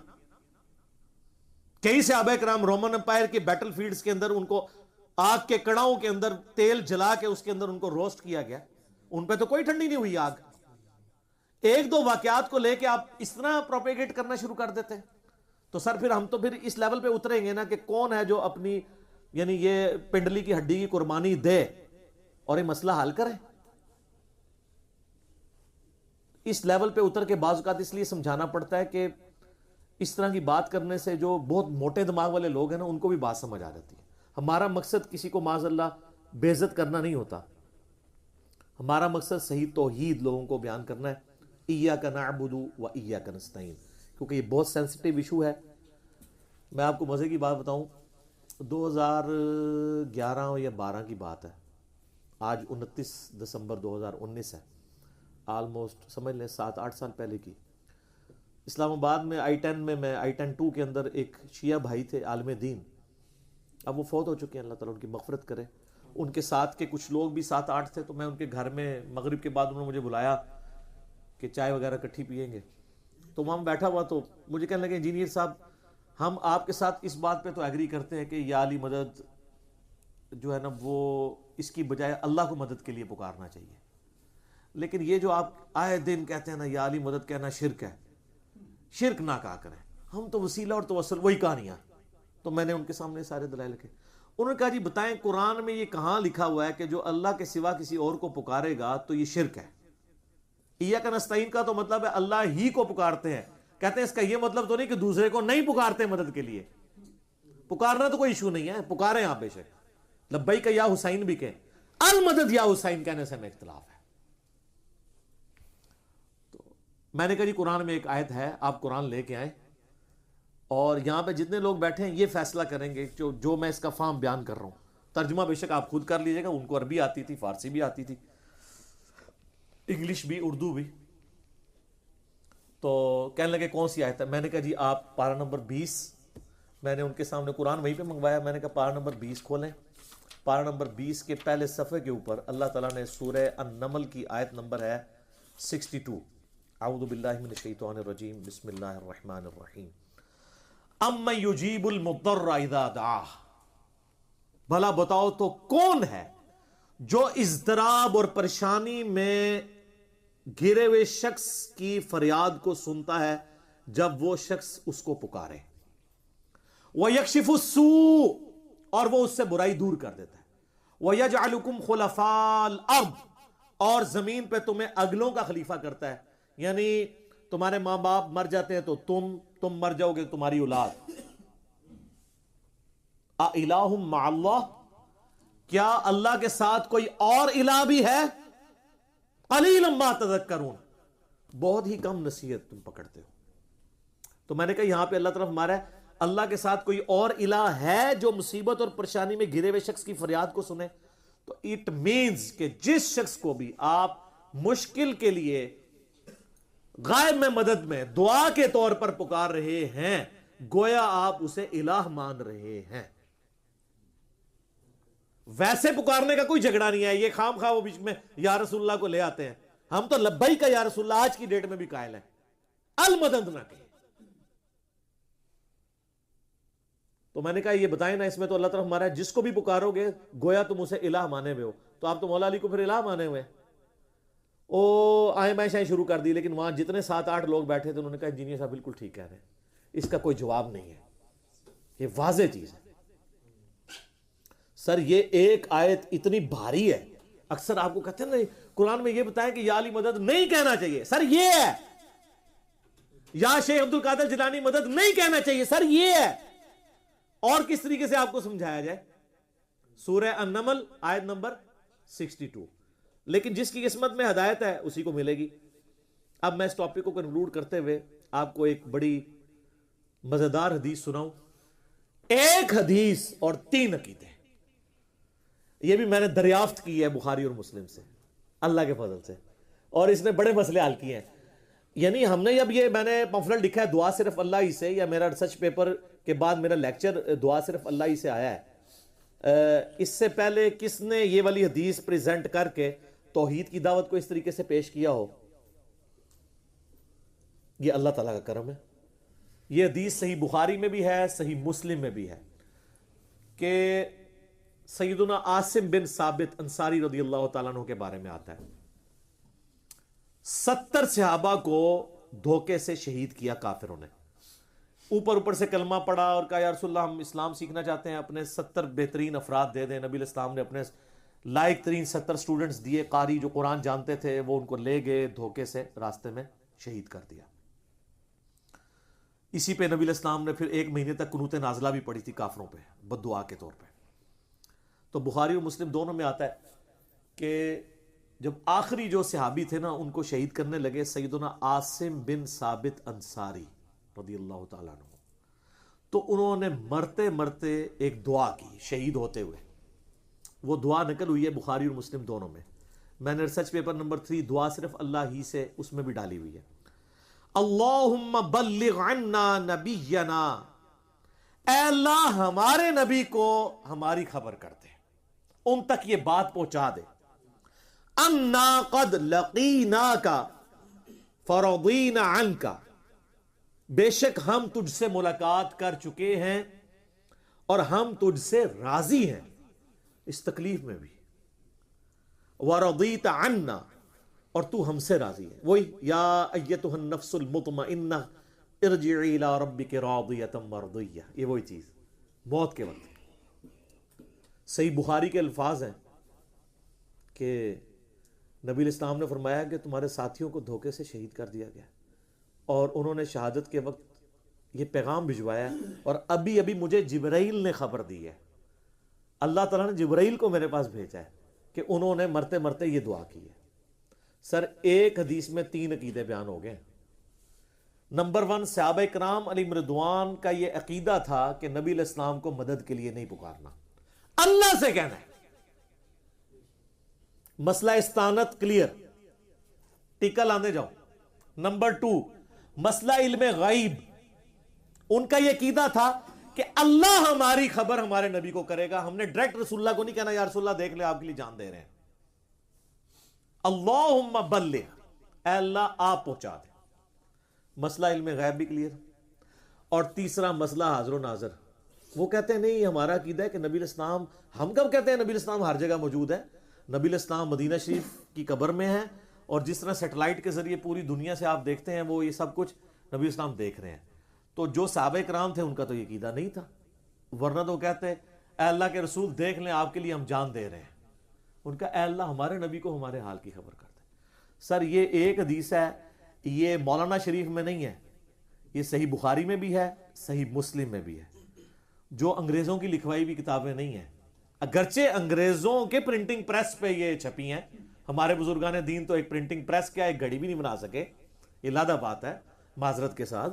کئی صحابہ کرام رومن امپائر کے بیٹل فیلڈز کے اندر ان کو آگ کے کڑاؤں کے اندر تیل جلا کے اس کے اندر ان کو روسٹ کیا گیا، ان پہ تو کوئی ٹھنڈی نہیں ہوئی آگ۔ ایک دو واقعات کو لے کے آپ اس طرح پروپیگیٹ کرنا شروع کر دیتے ہیں، تو سر پھر ہم تو پھر اس لیول پہ اتریں گے نا کہ کون ہے جو اپنی یعنی یہ پنڈلی کی ہڈی کی قربانی دے اور یہ مسئلہ حل کرے۔ اس لیول پہ اتر کے بعض اوقات اس لیے سمجھانا پڑتا ہے کہ اس طرح کی بات کرنے سے جو بہت موٹے دماغ والے لوگ ہیں نا ان کو بھی بات سمجھ آ جاتی ہے۔ ہمارا مقصد کسی کو معاذ اللہ بے عزت کرنا نہیں ہوتا، ہمارا مقصد صحیح توحید لوگوں کو بیان کرنا ہے، ایاک نعبد و ایاک نستعین، کیونکہ یہ بہت سینسٹیو ایشو ہے۔ میں آپ کو مزے کی بات بتاؤں، 2011 یا 12 کی بات ہے، آج 29 دسمبر 2019 ہے، آلموسٹ سمجھ لیں 7-8 سال پہلے کی۔ اسلام آباد میں I-10 میں I-10-2 کے اندر ایک شیعہ بھائی تھے عالم دین، اب وہ فوت ہو چکے ہیں، اللہ تعالیٰ ان کی مغفرت کرے۔ ان کے ساتھ کے کچھ لوگ بھی 7-8 تھے، تو میں ان کے گھر میں مغرب کے بعد انہوں نے مجھے بلایا کہ چائے وغیرہ کٹھی پئیں گے، تو وہاں بیٹھا ہوا تو مجھے کہنے لگے انجینئر صاحب ہم آپ کے ساتھ اس بات پہ تو ایگری کرتے ہیں کہ یا علی مدد جو ہے نا وہ اس کی بجائے اللہ کو مدد کے لیے پکارنا چاہیے، لیکن یہ جو آپ آئے دن کہتے ہیں نا یا علی مدد کہنا شرک ہے، شرک نہ کہا کریں، ہم تو وسیلہ اور توسل وہی کہانیاں۔ تو میں نے ان کے سامنے سارے دلائل رکھے، انہوں نے کہا جی بتائیں قرآن میں یہ کہاں لکھا ہوا ہے کہ جو اللہ کے سوا کسی اور کو پکارے گا تو یہ شرک ہے؟ ایاک نستعین کا تو مطلب ہے اللہ ہی کو پکارتے ہیں، کہتے ہیں اس کا یہ مطلب تو نہیں کہ دوسرے کو نہیں پکارتے مدد کے لیے، پکارنا تو کوئی ایشو نہیں ہے، پکاریں آپ بے شک، لبیک یا حسین بھی کہیں، المدد یا حسین کہنے سے ہمیں اختلاف ہے۔ تو میں نے کہا جی قرآن میں ایک آیت ہے، آپ قرآن لے کے آئیں، اور یہاں پہ جتنے لوگ بیٹھے ہیں یہ فیصلہ کریں گے جو میں اس کا فہم بیان کر رہا ہوں، ترجمہ بے شک آپ خود کر لیجئے گا، ان کو عربی آتی تھی، فارسی بھی آتی تھی، انگلش بھی، اردو بھی۔ تو کہنے لگے کون سی آیت ہے؟ میں نے کہا جی آپ پارہ نمبر 20، میں نے ان کے سامنے قرآن وہیں پہ منگوایا، میں نے کہا پارہ نمبر 20 کھولیں، پارہ نمبر 20 کے پہلے صفحے کے اوپر اللہ تعالیٰ نے سورہ النمل کی آیت نمبر ہے 62، اعوذ باللہ من الشیطان الرجیم، بسم اللہ الرحمن الرحیم، اَمَّن یُجِیبُ الْمُضْطَرَّ اِذَا دَعَاهُ، بھلا بتاؤ تو کون ہے جو اضطراب اور پریشانی میں گھرے ہوئے شخص کی فریاد کو سنتا ہے جب وہ شخص اس کو پکارے، وَيَكْشِفُ السُّوءَ، اور وہ اس سے برائی دور کر دیتا ہے، وَيَجْعَلُكُمْ خُلَفَاءَ الْأَرْضِ، اور زمین پہ تمہیں اگلوں کا خلیفہ کرتا ہے، یعنی تمہارے ماں باپ مر جاتے ہیں تو تم مر جاؤ گے، تمہاری اولاد۔ اِلَٰهٌ مَّعَ اللَّهِ، کیا اللہ کے ساتھ کوئی اور الہ بھی ہے؟ قَلِيلًا مَّا تَذَكَّرُونَ، بہت ہی کم نصیحت تم پکڑتے ہو۔ تو میں نے کہا یہاں پہ اللہ طرف ہمارا ہے اللہ کے ساتھ کوئی اور الہ ہے جو مصیبت اور پریشانی میں گھرے ہوئے شخص کی فریاد کو سنے، تو اٹ مینز کہ جس شخص کو بھی آپ مشکل کے لیے غائب میں مدد میں دعا کے طور پر پکار رہے ہیں، گویا آپ اسے الہ مان رہے ہیں۔ ویسے پکارنے کا کوئی جھگڑا نہیں ہے، یہ خام خواہ وہ بیچ میں یا رسول اللہ کو لے آتے ہیں. ہم تو لبیک کا یا رسول اللہ آج کی ڈیٹ میں بھی قائل ہیں. المدد نہ کہیں. تو میں نے کہا یہ بتائیں نا، اس میں تو اللہ طرف ہمارا ہے، جس کو بھی پکارو گے گویا تم اسے الہ مانے ہوئے ہو. تو آپ تو مولا علی کو پھر الہ مانے ہوئے. او آئیں میں شاہیں شروع کر دی، لیکن وہاں جتنے 7-8 لوگ بیٹھے تھے انہوں نے کہا انجینئر صاحب بالکل ٹھیک کہہ رہے ہیں، اس کا کوئی جواب نہیں ہے، یہ واضح چیز ہے. سر یہ ایک آیت اتنی بھاری ہے. اکثر آپ کو کہتے ہیں نا قرآن میں یہ بتائیں کہ یا علی مدد نہیں کہنا چاہیے، سر یہ ہے. یا شیخ عبد القادر جیلانی مدد نہیں کہنا چاہیے، سر یہ ہے. اور کس طریقے سے آپ کو سمجھایا جائے؟ سورہ النمل آیت نمبر 62. لیکن جس کی قسمت میں ہدایت ہے اسی کو ملے گی. اب میں اس ٹاپک کو کنکلوڈ کرتے ہوئے آپ کو ایک بڑی مزیدار حدیث سناؤں. ایک حدیث اور 3 عقیدے. یہ بھی میں نے دریافت کی ہے بخاری اور مسلم سے اللہ کے فضل سے، اور اس نے بڑے مسئلے حل کیے ہیں. یعنی ہم نے اب یہ میں نے پمفلٹ لکھا ہے دعا صرف اللہ ہی سے، یا میرا ریسرچ پیپر کے بعد میرا لیکچر دعا صرف اللہ ہی سے آیا ہے. اس سے پہلے کس نے یہ والی حدیث پریزنٹ کر کے توحید کی دعوت کو اس طریقے سے پیش کیا ہو؟ یہ اللہ تعالیٰ کا کرم ہے. یہ حدیث صحیح بخاری میں بھی ہے، صحیح مسلم میں بھی ہے، کہ سیدنا عاصم بن ثابت انصاری رضی اللہ تعالیٰ عنہ کے بارے میں آتا ہے. 70 صحابہ کو دھوکے سے شہید کیا کافروں نے. اوپر سے کلمہ پڑھا اور کہا یا رسول اللہ ہم اسلام سیکھنا چاہتے ہیں، اپنے 70 بہترین افراد دے دیں. نبی علیہ السلام نے اپنے لائق ترین 70 سٹوڈنٹس دیے، قاری جو قرآن جانتے تھے، وہ ان کو لے گئے، دھوکے سے راستے میں شہید کر دیا. اسی پہ نبی علیہ السلام نے پھر 1 مہینے تک قنوت نازلہ بھی پڑھی تھی کافروں پہ، بد دعا کے طور پہ. تو بخاری اور مسلم دونوں میں آتا ہے کہ جب آخری جو صحابی تھے نا ان کو شہید کرنے لگے سیدنا عاصم بن ثابت انصاری رضی اللہ تعالیٰ عنہ، تو انہوں نے مرتے مرتے ایک دعا کی شہید ہوتے ہوئے. وہ دعا نقل ہوئی ہے بخاری اور مسلم دونوں میں. میں نے ریسرچ پیپر نمبر 3 دعا صرف اللہ ہی سے اس میں بھی ڈالی ہوئی ہے. اللہم بلغ عنا نبینا، اے اللہ ہمارے نبی کو ہماری خبر کر دے، ان تک یہ بات پہنچا دے. انا قد لقیناک فرضینا عنک، بے شک ہم تجھ سے ملاقات کر چکے ہیں اور ہم تجھ سے راضی ہیں اس تکلیف میں بھی. ورضیت عنا، اور تو ہم سے راضی ہے. وہی یا ایتها النفس المطمئنہ ارجعی الی ربک راضیۃ مرضیہ، یہ وہی چیز موت کے وقت. صحیح بخاری کے الفاظ ہیں کہ نبی علیہ السلام نے فرمایا کہ تمہارے ساتھیوں کو دھوکے سے شہید کر دیا گیا، اور انہوں نے شہادت کے وقت یہ پیغام بھجوایا، اور ابھی ابھی مجھے جبرائیل نے خبر دی ہے، اللہ تعالیٰ نے جبرائیل کو میرے پاس بھیجا ہے کہ انہوں نے مرتے مرتے یہ دعا کی ہے. سر ایک حدیث میں 3 عقیدے بیان ہو گئے. نمبر 1، صحابہ کرام علیہم رضوان کا یہ عقیدہ تھا کہ نبی علیہ السلام کو مدد کے لیے نہیں پکارنا، اللہ سے کہنا ہے. مسئلہ استعانت کلیئر، ٹیکا لانے جاؤ. نمبر 2، مسئلہ علم غیب، ان کا یہ عقیدہ تھا کہ اللہ ہماری خبر ہمارے نبی کو کرے گا، ہم نے ڈائریکٹ رسول اللہ کو نہیں کہنا یا رسول اللہ دیکھ لے آپ کے لیے جان دے رہے ہیں. اللہم بلغ، اے اللہ آپ پہنچا دے. مسئلہ علم غیب بھی کلیئر. اور تیسرا مسئلہ حاضر و ناظر، وہ کہتے ہیں نہیں ہمارا عقیدہ ہے کہ نبی علیہ السلام، ہم کب کہتے ہیں نبی علیہ السلام ہر جگہ موجود ہے؟ نبی علیہ السلام مدینہ شریف کی قبر میں ہے، اور جس طرح سیٹلائٹ کے ذریعے پوری دنیا سے آپ دیکھتے ہیں وہ یہ سب کچھ نبی علیہ السلام دیکھ رہے ہیں. تو جو صحابہ کرام تھے ان کا تو یہ عقیدہ نہیں تھا، ورنہ تو کہتے ہیں اے اللہ کے رسول دیکھ لیں آپ کے لیے ہم جان دے رہے ہیں. ان کا اے اللہ ہمارے نبی کو ہمارے حال کی خبر کر دے. سر یہ ایک حدیث ہے، یہ مولانا شریف میں نہیں ہے، یہ صحیح بخاری میں بھی ہے، صحیح مسلم میں بھی ہے، جو انگریزوں کی لکھوائی بھی کتابیں نہیں ہیں. اگرچہ انگریزوں کے پرنٹنگ پریس پہ یہ چھپی ہیں، ہمارے بزرگان دین تو ایک پرنٹنگ پریس کیا ایک گھڑی بھی نہیں بنا سکے، یہ لادہ بات ہے معذرت کے ساتھ.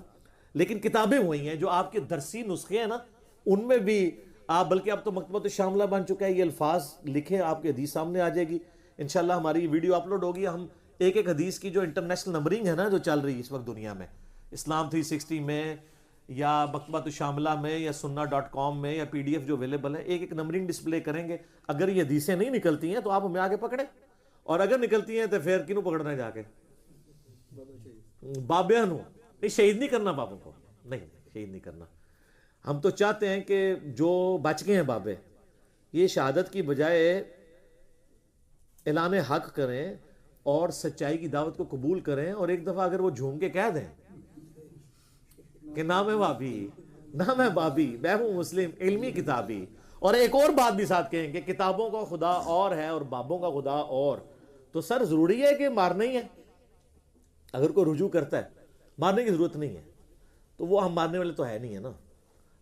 لیکن کتابیں وہی ہیں جو آپ کے درسی نسخے ہیں نا ان میں بھی آپ، بلکہ اب تو مکتبۃ الشاملہ بن چکا ہے، یہ الفاظ لکھیں آپ کی حدیث سامنے آ جائے گی انشاءاللہ. ہماری ویڈیو اپلوڈ ہوگی، ہم ایک حدیث کی جو انٹرنیشنل نمبرنگ ہے نا جو چل رہی ہے اس وقت دنیا میں، اسلام 360 میں یا مکتبۃ الشاملہ میں یا sunna.com میں یا PDF جو اویلیبل ہے، ایک ایک نمبرنگ ڈسپلے کریں گے. اگر یہ حدیثیں نہیں نکلتی ہیں تو آپ ہمیں آگے پکڑیں، اور اگر نکلتی ہیں تو پھر کنوں پکڑنا ہے جا کے؟ بابیان ہوں. نہیں، شہید نہیں کرنا بابوں کو، نہیں شہید نہیں کرنا. ہم تو چاہتے ہیں کہ جو بچ گئے ہیں بابے، یہ شہادت کی بجائے اعلان حق کریں اور سچائی کی دعوت کو قبول کریں، اور ایک دفعہ اگر وہ جھوم کے کہہ دیں کہ نام ہے بابی، نام ہے بابی، میں ہوں مسلم علمی کتابی، اور ایک اور بات بھی ساتھ کہیں کہ کتابوں کا خدا اور ہے اور بابوں کا خدا اور، تو سر ضروری ہے کہ مارنا ہی ہے؟ اگر کوئی رجوع کرتا ہے مارنے کی ضرورت نہیں ہے، تو وہ ہم مارنے والے تو ہے نہیں ہے نا،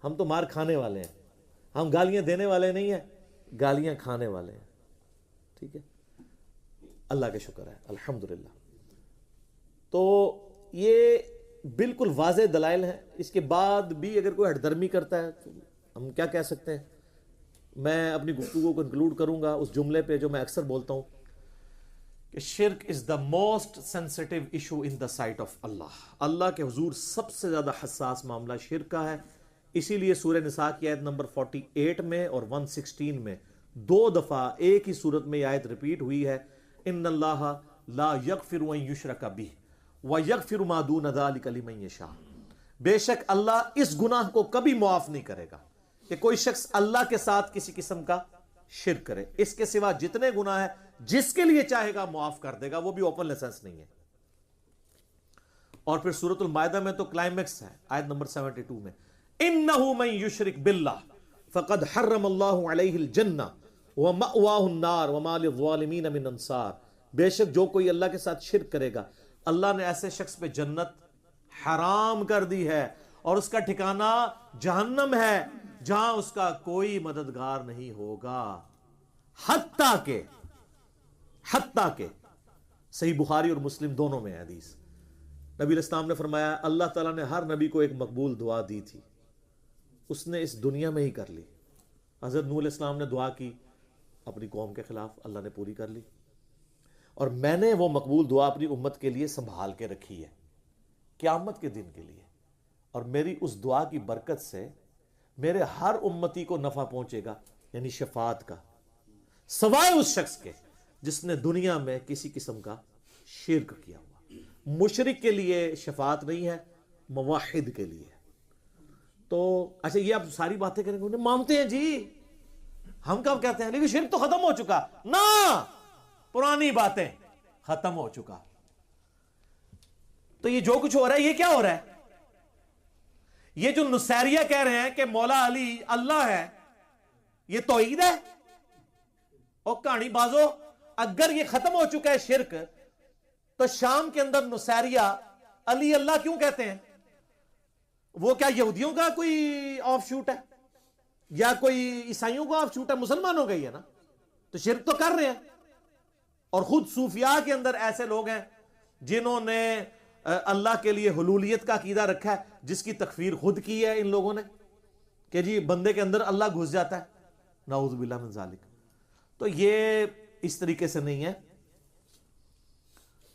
ہم تو مار کھانے والے ہیں. ہم گالیاں دینے والے نہیں ہیں، گالیاں کھانے والے ہیں. ٹھیک ہے، اللہ کا شکر ہے الحمدللہ. تو یہ بالکل واضح دلائل ہیں. اس کے بعد بھی اگر کوئی ہٹ درمی کرتا ہے تو ہم کیا کہہ سکتے ہیں؟ میں اپنی گفتگو کو انکلوڈ کروں گا اس جملے پہ جو میں اکثر بولتا ہوں کہ شرک is the most sensitive issue in the sight of Allah. Allah کے حضور سب سے زیادہ حساس معاملہ شرک کا ہے. اسی لیے سورہ نساء کی آیت نمبر 48 میں اور 116 میں 2 دفعہ ایک ہی صورت میں یہ آیت ریپیٹ ہوئی ہے، ان اللہ لا یغفر ان یشرک بہ ویغفر ما دون ذلک لمن یشاء. بے شک اللہ اس گناہ کو کبھی معاف نہیں کرے گا کہ کوئی شخص اللہ کے ساتھ کسی قسم کا شرک کرے. اس کے سوا جتنے گناہ ہیں جس کے لیے چاہے گا معاف کر دے گا، وہ بھی اوپن لائسنس نہیں ہے. اور پھر سورۃ المائدہ میں تو کلائمیکس ہے آیت نمبر 72 میں، انہ من یشرک باللہ فقد حرم اللہ علیہ الجنہ ومأواہ النار وما للظالمین من انصار. بے شک جو کوئی اللہ کے ساتھ شرک کرے گا، اللہ نے ایسے شخص پہ جنت حرام کر دی ہے اور اس کا ٹھکانہ جہنم ہے جہاں اس کا کوئی مددگار نہیں ہوگا. حتیٰ کہ صحیح بخاری اور مسلم دونوں میں حدیث نبی علیہ السلام نے فرمایا اللہ تعالیٰ نے ہر نبی کو ایک مقبول دعا دی تھی، اس نے اس دنیا میں ہی کر لی. حضرت نوح علیہ السلام نے دعا کی اپنی قوم کے خلاف، اللہ نے پوری کر لی. اور میں نے وہ مقبول دعا اپنی امت کے لیے سنبھال کے رکھی ہے قیامت کے دن کے لیے، اور میری اس دعا کی برکت سے میرے ہر امتی کو نفع پہنچے گا، یعنی شفاعت کا، سوائے اس شخص کے جس نے دنیا میں کسی قسم کا شرک کیا ہوا. مشرک کے لیے شفاعت نہیں ہے، موحد کے لیے. تو اچھا یہ آپ ساری باتیں کریں گے، انہیں مانتے ہیں جی، ہم کب کہتے ہیں لیکن شرک تو ختم ہو چکا. نہ، پرانی باتیں ختم ہو چکا. تو یہ جو کچھ ہو رہا ہے یہ کیا ہو رہا ہے؟ یہ جو نصیریہ کہہ رہے ہیں کہ مولا علی اللہ ہے، یہ توحید ہے؟ اور کہانی بازو، اگر یہ ختم ہو چکا ہے شرک، تو شام کے اندر نصیریہ علی اللہ کیوں کہتے ہیں؟ وہ کیا یہودیوں کا کوئی آف شوٹ ہے یا کوئی عیسائیوں کا آف شوٹ ہے؟ مسلمانوں کا ہی ہے نا. تو شرک تو کر رہے ہیں. اور خود صوفیاء کے اندر ایسے لوگ ہیں جنہوں نے اللہ کے لیے حلولیت کا عقیدہ رکھا ہے، جس کی تکفیر خود کی ہے ان لوگوں نے کہ جی بندے کے اندر اللہ گھس جاتا ہے، نعوذ باللہ من ذالک. تو یہ اس طریقے سے نہیں ہے.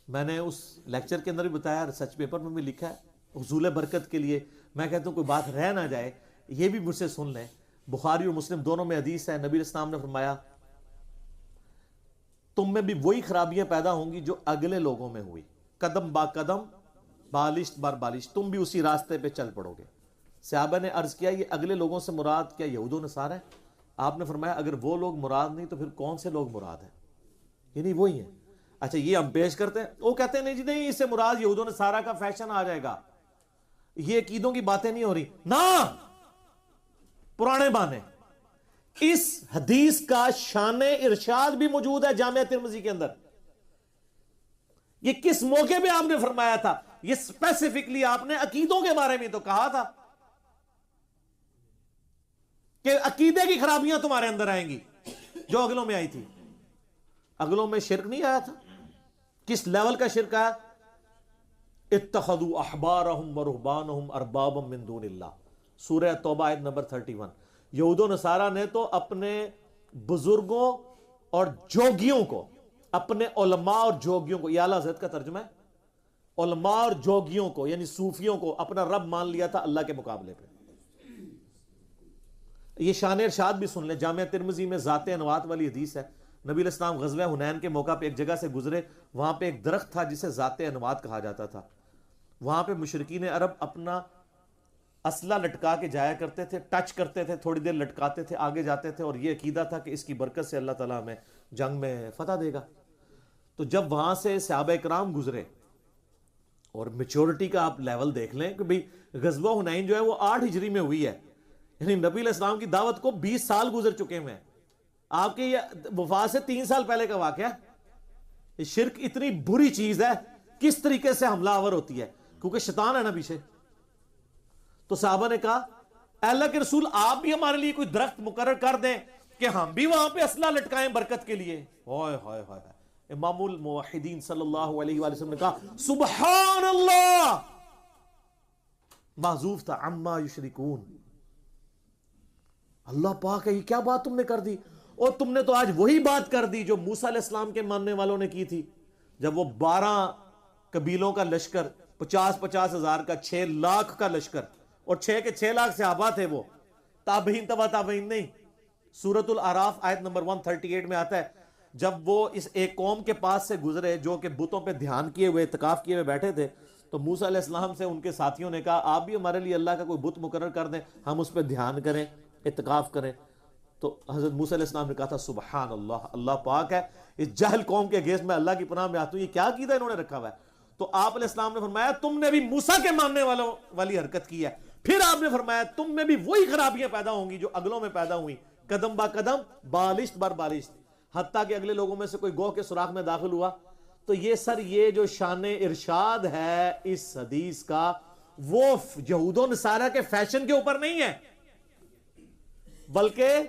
میں نے اس لیکچر کے اندر بھی بتایا، ریسرچ پیپر میں بھی لکھا ہے، حصول برکت کے لیے میں کہتا ہوں کوئی بات رہ نہ جائے، یہ بھی مجھ سے سن لیں. بخاری اور مسلم دونوں میں حدیث ہے، نبی علیہ السلام نے فرمایا تم میں بھی وہی خرابیاں پیدا ہوں گی جو اگلے لوگوں میں ہوئی، قدم با قدم بالشت بار بالشت، تم بھی اسی راستے پہ چل پڑو گے. صحابہ نے عرض کیا یہ اگلے لوگوں سے مراد کیا یہود و نصارہ ہیں؟ آپ نے فرمایا اگر وہ لوگ مراد نہیں تو پھر کون سے لوگ مراد ہیں؟ یعنی وہی ہیں. اچھا یہ ہم پیش کرتے ہیں، وہ کہتے ہیں نہیں جی نہیں، اس سے مراد یہود و نصارہ کا فیشن آ جائے گا، یہ عقیدوں کی باتیں نہیں ہو رہی. نہ، پرانے بانے. اس حدیث کا شان ارشاد بھی موجود ہے جامعہ ترمذی کے اندر. یہ کس موقع پہ آپ نے فرمایا تھا؟ یہ اسپیسیفکلی آپ نے عقیدوں کے بارے میں تو کہا تھا کہ عقیدے کی خرابیاں تمہارے اندر آئیں گی جو اگلوں میں آئی تھی. اگلوں میں شرک نہیں آیا تھا. کس لیول کا شرک آیا؟ اتخذوا احبارهم ورهبانهم اربابا من دون اللہ، سورہ توبہ آیت نمبر 31. یہود و نصارہ نے تو اپنے بزرگوں اور جوگیوں کو، اپنے علماء اور جوگیوں کو، یہ اعلیٰ حضرت کا ترجمہ ہے، علماء اور جوگیوں کو یعنی صوفیوں کو اپنا رب مان لیا تھا اللہ کے مقابلے پہ. یہ شان ارشاد بھی سن لیں, جامعہ ترمذی میں ذات انوات والی حدیث ہے. نبی علیہ السلام غزوہ حنین کے موقع پہ ایک جگہ سے گزرے, وہاں پہ ایک درخت تھا جسے ذات انوات کہا جاتا تھا. وہاں پہ مشرکین عرب اپنا اسلحہ لٹکا کے جایا کرتے تھے, ٹچ کرتے تھے, تھوڑی دیر لٹکاتے تھے, آگے جاتے تھے, اور یہ عقیدہ تھا کہ اس کی برکت سے اللہ تعالیٰ ہمیں جنگ میں فتح دے گا. تو جب وہاں سے صحابہ کرام گزرے, اور میچورٹی کا آپ لیول دیکھ لیں کہ بھئی غزوہ حنین جو ہے وہ 8 ہجری میں ہوئی ہے, یعنی نبی علیہ السلام کی دعوت کو 20 سال گزر چکے ہیں. آپ کے یہ وفات سے 3 سال پہلے کا واقعہ ہے. شرک اتنی بری چیز ہے, کس طریقے سے حملہ آور ہوتی ہے, کیونکہ شیطان ہے نا پیچھے. تو صحابہ نے کہا اے اللہ کے رسول آپ بھی ہمارے لیے کوئی درخت مقرر کر دیں کہ ہم بھی وہاں پہ اسلحہ لٹکائیں برکت کے لیے. ہائے ہائے ہائے. امام الموحدین صلی اللہ علیہ وآلہ وسلم نے کہا سبحان اللہ, محذوف تھا عما یشرکون. اللہ پاک ہے, یہ کیا بات تم نے کر دی, اور تم نے تو آج وہی بات کر دی جو موسیٰ علیہ السلام کے ماننے والوں نے کی تھی, جب وہ 12 قبیلوں کا لشکر 50,000 ہزار کا 6 لاکھ کا لشکر, اور 6 کے 6 لاکھ صحابہ تھے, وہ تابعین تبع تابعین نہیں. سورۃ الاعراف آیت نمبر 138 میں آتا ہے, جب وہ اس ایک قوم کے پاس سے گزرے جو کہ بتوں پہ دھیان کیے ہوئے اعتکاف کیے ہوئے بیٹھے تھے, تو موسیٰ علیہ السلام سے ان کے ساتھیوں نے کہا آپ بھی ہمارے لیے اللہ کا کوئی بت مقرر کر دیں, ہم اس پہ دھیان کریں, اعتکاف کریں. تو حضرت موسیٰ علیہ السلام نے کہا تھا سبحان اللہ, اللہ پاک ہے, اس جہل قوم کے اگینسٹ میں اللہ کی پناہ میں آتا ہوں, یہ کیا عقیدہ انہوں نے رکھا ہوا ہے. تو آپ علیہ السلام نے فرمایا تم نے بھی موسیٰ کے ماننے والوں والی حرکت کی ہے. پھر آپ نے فرمایا تم میں بھی وہی خرابیاں پیدا ہوں گی جو اگلوں میں پیدا ہوئی, قدم با قدم, بالشت بر بالشت, حتیٰ کہ اگلے لوگوں میں سے کوئی گوہ کے سوراخ میں داخل ہوا. تو یہ سر یہ جو شان ارشاد ہے اس حدیث کا, وہ یہود و نصارہ کے فیشن کے اوپر نہیں ہے, بلکہ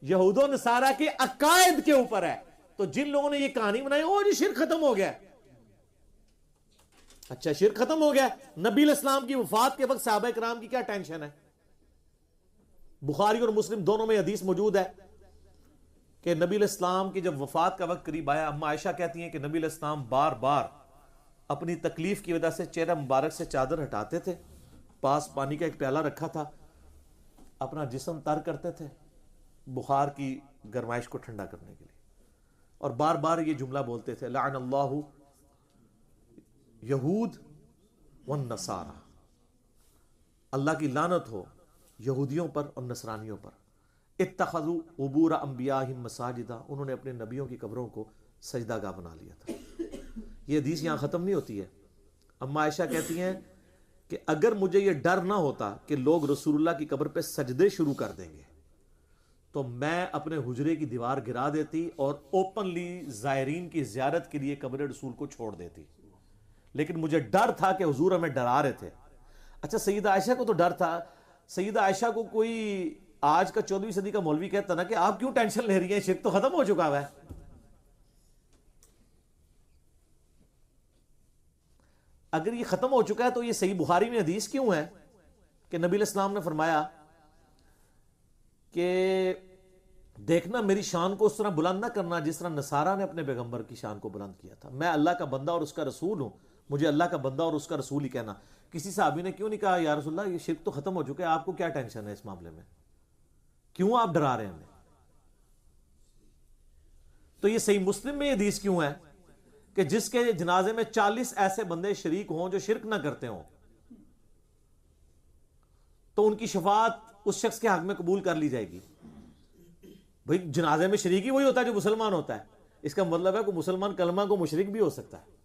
یہود و نصارہ کے عقائد کے اوپر ہے. تو جن لوگوں نے یہ کہانی بنائی او جی شرک ختم ہو گیا, اچھا شرک ختم ہو گیا, نبی علیہ السلام کی وفات کے وقت صحابہ کرام کی کیا ٹینشن ہے. بخاری اور مسلم دونوں میں حدیث موجود ہے کہ نبی علیہ السلام کی جب وفات کا وقت قریب آیا, اما عائشہ کہتی ہیں کہ نبی علیہ السلام بار بار اپنی تکلیف کی وجہ سے چہرہ مبارک سے چادر ہٹاتے تھے, پاس پانی کا ایک پیالہ رکھا تھا, اپنا جسم تر کرتے تھے بخار کی گرمائش کو ٹھنڈا کرنے کے لیے, اور بار بار یہ جملہ بولتے تھے لعن اللہ یہود والنصارى, اللہ کی لعنت ہو یہودیوں پر اور نصرانیوں پر. اتخذوا قبور انبیاءہم مساجدا, انہوں نے اپنے نبیوں کی قبروں کو سجدہ گاہ بنا لیا تھا. یہ حدیث یہاں ختم نہیں ہوتی ہے. اما عائشہ کہتی ہیں کہ اگر مجھے یہ ڈر نہ ہوتا کہ لوگ رسول اللہ کی قبر پہ سجدے شروع کر دیں گے تو میں اپنے حجرے کی دیوار گرا دیتی اور اوپنلی زائرین کی زیارت کے لیے قبر رسول کو چھوڑ دیتی, لیکن مجھے ڈر تھا کہ حضور ہمیں ڈرا رہے تھے. اچھا سیدہ عائشہ کو تو ڈر تھا, سیدہ عائشہ کو کوئی آج کا 14ویں صدی کا مولوی کہتا نا کہ آپ کیوں ٹینشن لے رہی ہیں, شرک تو ختم ہو چکا ہوا ہے. اگر یہ ختم ہو چکا ہے تو یہ صحیح بخاری میں حدیث کیوں ہے کہ نبی علیہ السلام نے فرمایا کہ دیکھنا میری شان کو اس طرح بلند نہ کرنا جس طرح نصارہ نے اپنے پیغمبر کی شان کو بلند کیا تھا. میں اللہ کا بندہ اور اس کا رسول ہوں, مجھے اللہ کا بندہ اور اس کا رسول ہی کہنا. کسی صحابی نے کیوں نہیں کہا یا رسول اللہ یہ شرک تو ختم ہو چکا ہے, آپ کو کیا ٹینشن ہے اس معاملے میں, کیوں آپ ڈرا رہے ہیں ہمیں. تو یہ صحیح مسلم میں حدیث کیوں ہے کہ جس کے جنازے میں 40 ایسے بندے شریک ہوں جو شرک نہ کرتے ہوں تو ان کی شفاعت اس شخص کے حق میں قبول کر لی جائے گی. بھئی جنازے میں شریک ہی وہی ہوتا ہے جو مسلمان ہوتا ہے, اس کا مطلب ہے کہ مسلمان کلمہ کو مشرک بھی ہو سکتا ہے.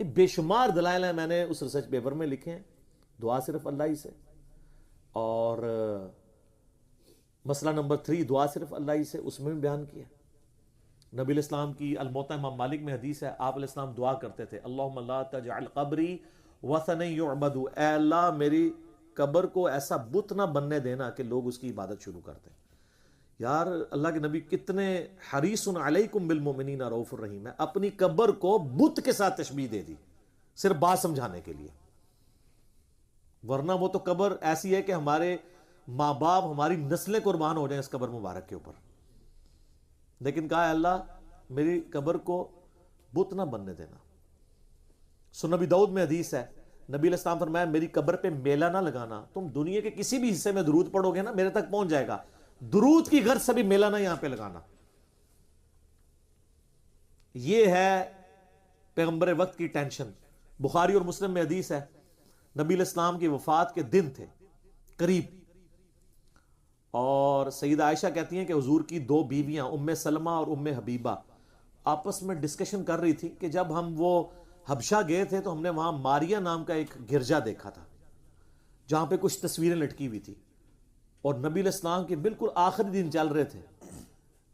یہ بے شمار دلائل ہیں, میں نے اس ریسرچ پیپر میں لکھے ہیں, دعا صرف اللہ ہی سے, اور مسئلہ نمبر 3 دعا صرف اللہ ہی سے, اس میں بھی بیان کیا. نبی علیہ السلام کی الموطا امام مالک میں حدیث ہے, آپ علیہ السلام دعا کرتے تھے اللہم لا تجعل قبری وثنا یعبد, اے اللہ میری قبر کو ایسا بت نہ بننے دینا کہ لوگ اس کی عبادت شروع کرتے. یار اللہ کے نبی کتنے حریص علیکم بالمؤمنین رؤوف الرحیم ہے, اپنی قبر کو بت کے ساتھ تشبیہ دے دی صرف بات سمجھانے کے لیے, ورنہ وہ تو قبر ایسی ہے کہ ہمارے ماں باپ ہماری نسلیں قربان ہو جائیں اس قبر مبارک کے اوپر. لیکن کہا اللہ میری قبر کو بت نہ بننے دینا. سنن نبی داؤد میں حدیث ہے، نبی علیہ السلام فرمایا میری قبر پہ میلہ نہ لگانا، تم دنیا کے کسی بھی حصے میں درود پڑھو گے نا میرے تک پہنچ جائے گا، درود کی غرض سے بھی میلہ نہ یہاں پہ لگانا۔ یہ ہے پیغمبر وقت کی ٹینشن۔ بخاری اور مسلم میں حدیث ہے، نبی علیہ السلام کی وفات کے دن تھے قریب، اور سیدہ عائشہ کہتی ہیں کہ حضور کی دو بیویاں ام سلمہ اور ام حبیبہ آپس میں ڈسکشن کر رہی تھی کہ جب ہم وہ حبشہ گئے تھے تو ہم نے وہاں ماریا نام کا ایک گرجا دیکھا تھا جہاں پہ کچھ تصویریں لٹکی ہوئی تھی، اور نبی علیہ السلام کے بالکل آخری دن چل رہے تھے،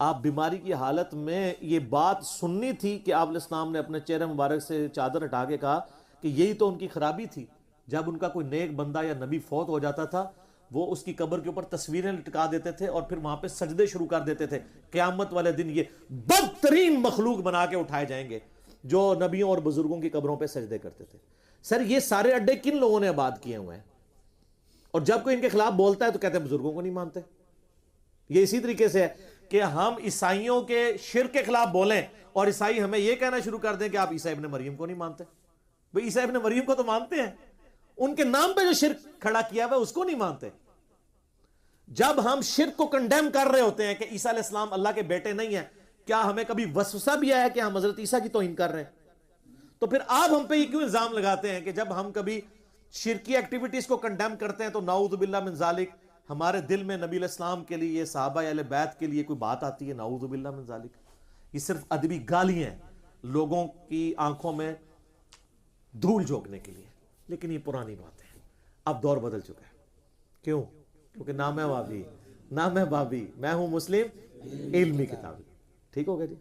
آپ بیماری کی حالت میں یہ بات سننی تھی کہ آپ علیہ السلام نے اپنے چہرے مبارک سے چادر ہٹا کے کہا کہ یہی تو ان کی خرابی تھی، جب ان کا کوئی نیک بندہ یا نبی فوت ہو جاتا تھا وہ اس کی قبر کے اوپر تصویریں لٹکا دیتے تھے اور پھر وہاں پہ سجدے شروع کر دیتے تھے۔ قیامت والے دن یہ بدترین مخلوق بنا کے اٹھائے جائیں گے جو نبیوں اور بزرگوں کی قبروں پہ سجدے کرتے تھے۔ سر یہ سارے اڈے کن لوگوں نے آباد کیے ہوئے ہیں؟ اور جب کوئی ان کے خلاف بولتا ہے تو کہتے ہیں بزرگوں کو نہیں مانتے۔ یہ اسی طریقے سے ہے کہ ہم عیسائیوں کے شرک کے خلاف بولیں اور عیسائی ہمیں یہ کہنا شروع کر دیں کہ آپ عیسیٰ ابن مریم کو نہیں مانتے۔ بھئی عیسیٰ ابن مریم کو تو مانتے ہیں، ان کے نام پہ جو شرک کھڑا کیا ہوا اس کو نہیں مانتے۔ جب ہم شرک کو کنڈیم کر رہے ہوتے ہیں کہ عیسیٰ علیہ السلام اللہ کے بیٹے نہیں ہیں، کیا ہمیں کبھی وسوسہ بھی آیا کہ ہم حضرت عیسیٰ کی توہین کر رہے ہیں؟ تو پھر آپ ہم پہ یہ کیوں الزام لگاتے ہیں کہ جب ہم کبھی شرکی ایکٹیویٹیز کو کنڈیم کرتے ہیں تو نعوذ باللہ من ذالک ہمارے دل میں نبی علیہ السلام کے لیے، صحابہ اہل بیت کے لیے کوئی بات آتی ہے؟ نعوذ باللہ من ذالک۔ یہ صرف ادبی گالی ہیں لوگوں کی آنکھوں میں دھول جھونکنے کے لیے، لیکن یہ پرانی بات ہے، اب دور بدل چکا ہے۔ کیوں؟ کیونکہ نہ میں وابی نہ میں بابی، میں ہوں مسلم علمی کتابی۔ ٹھیک ہو گیا جی؟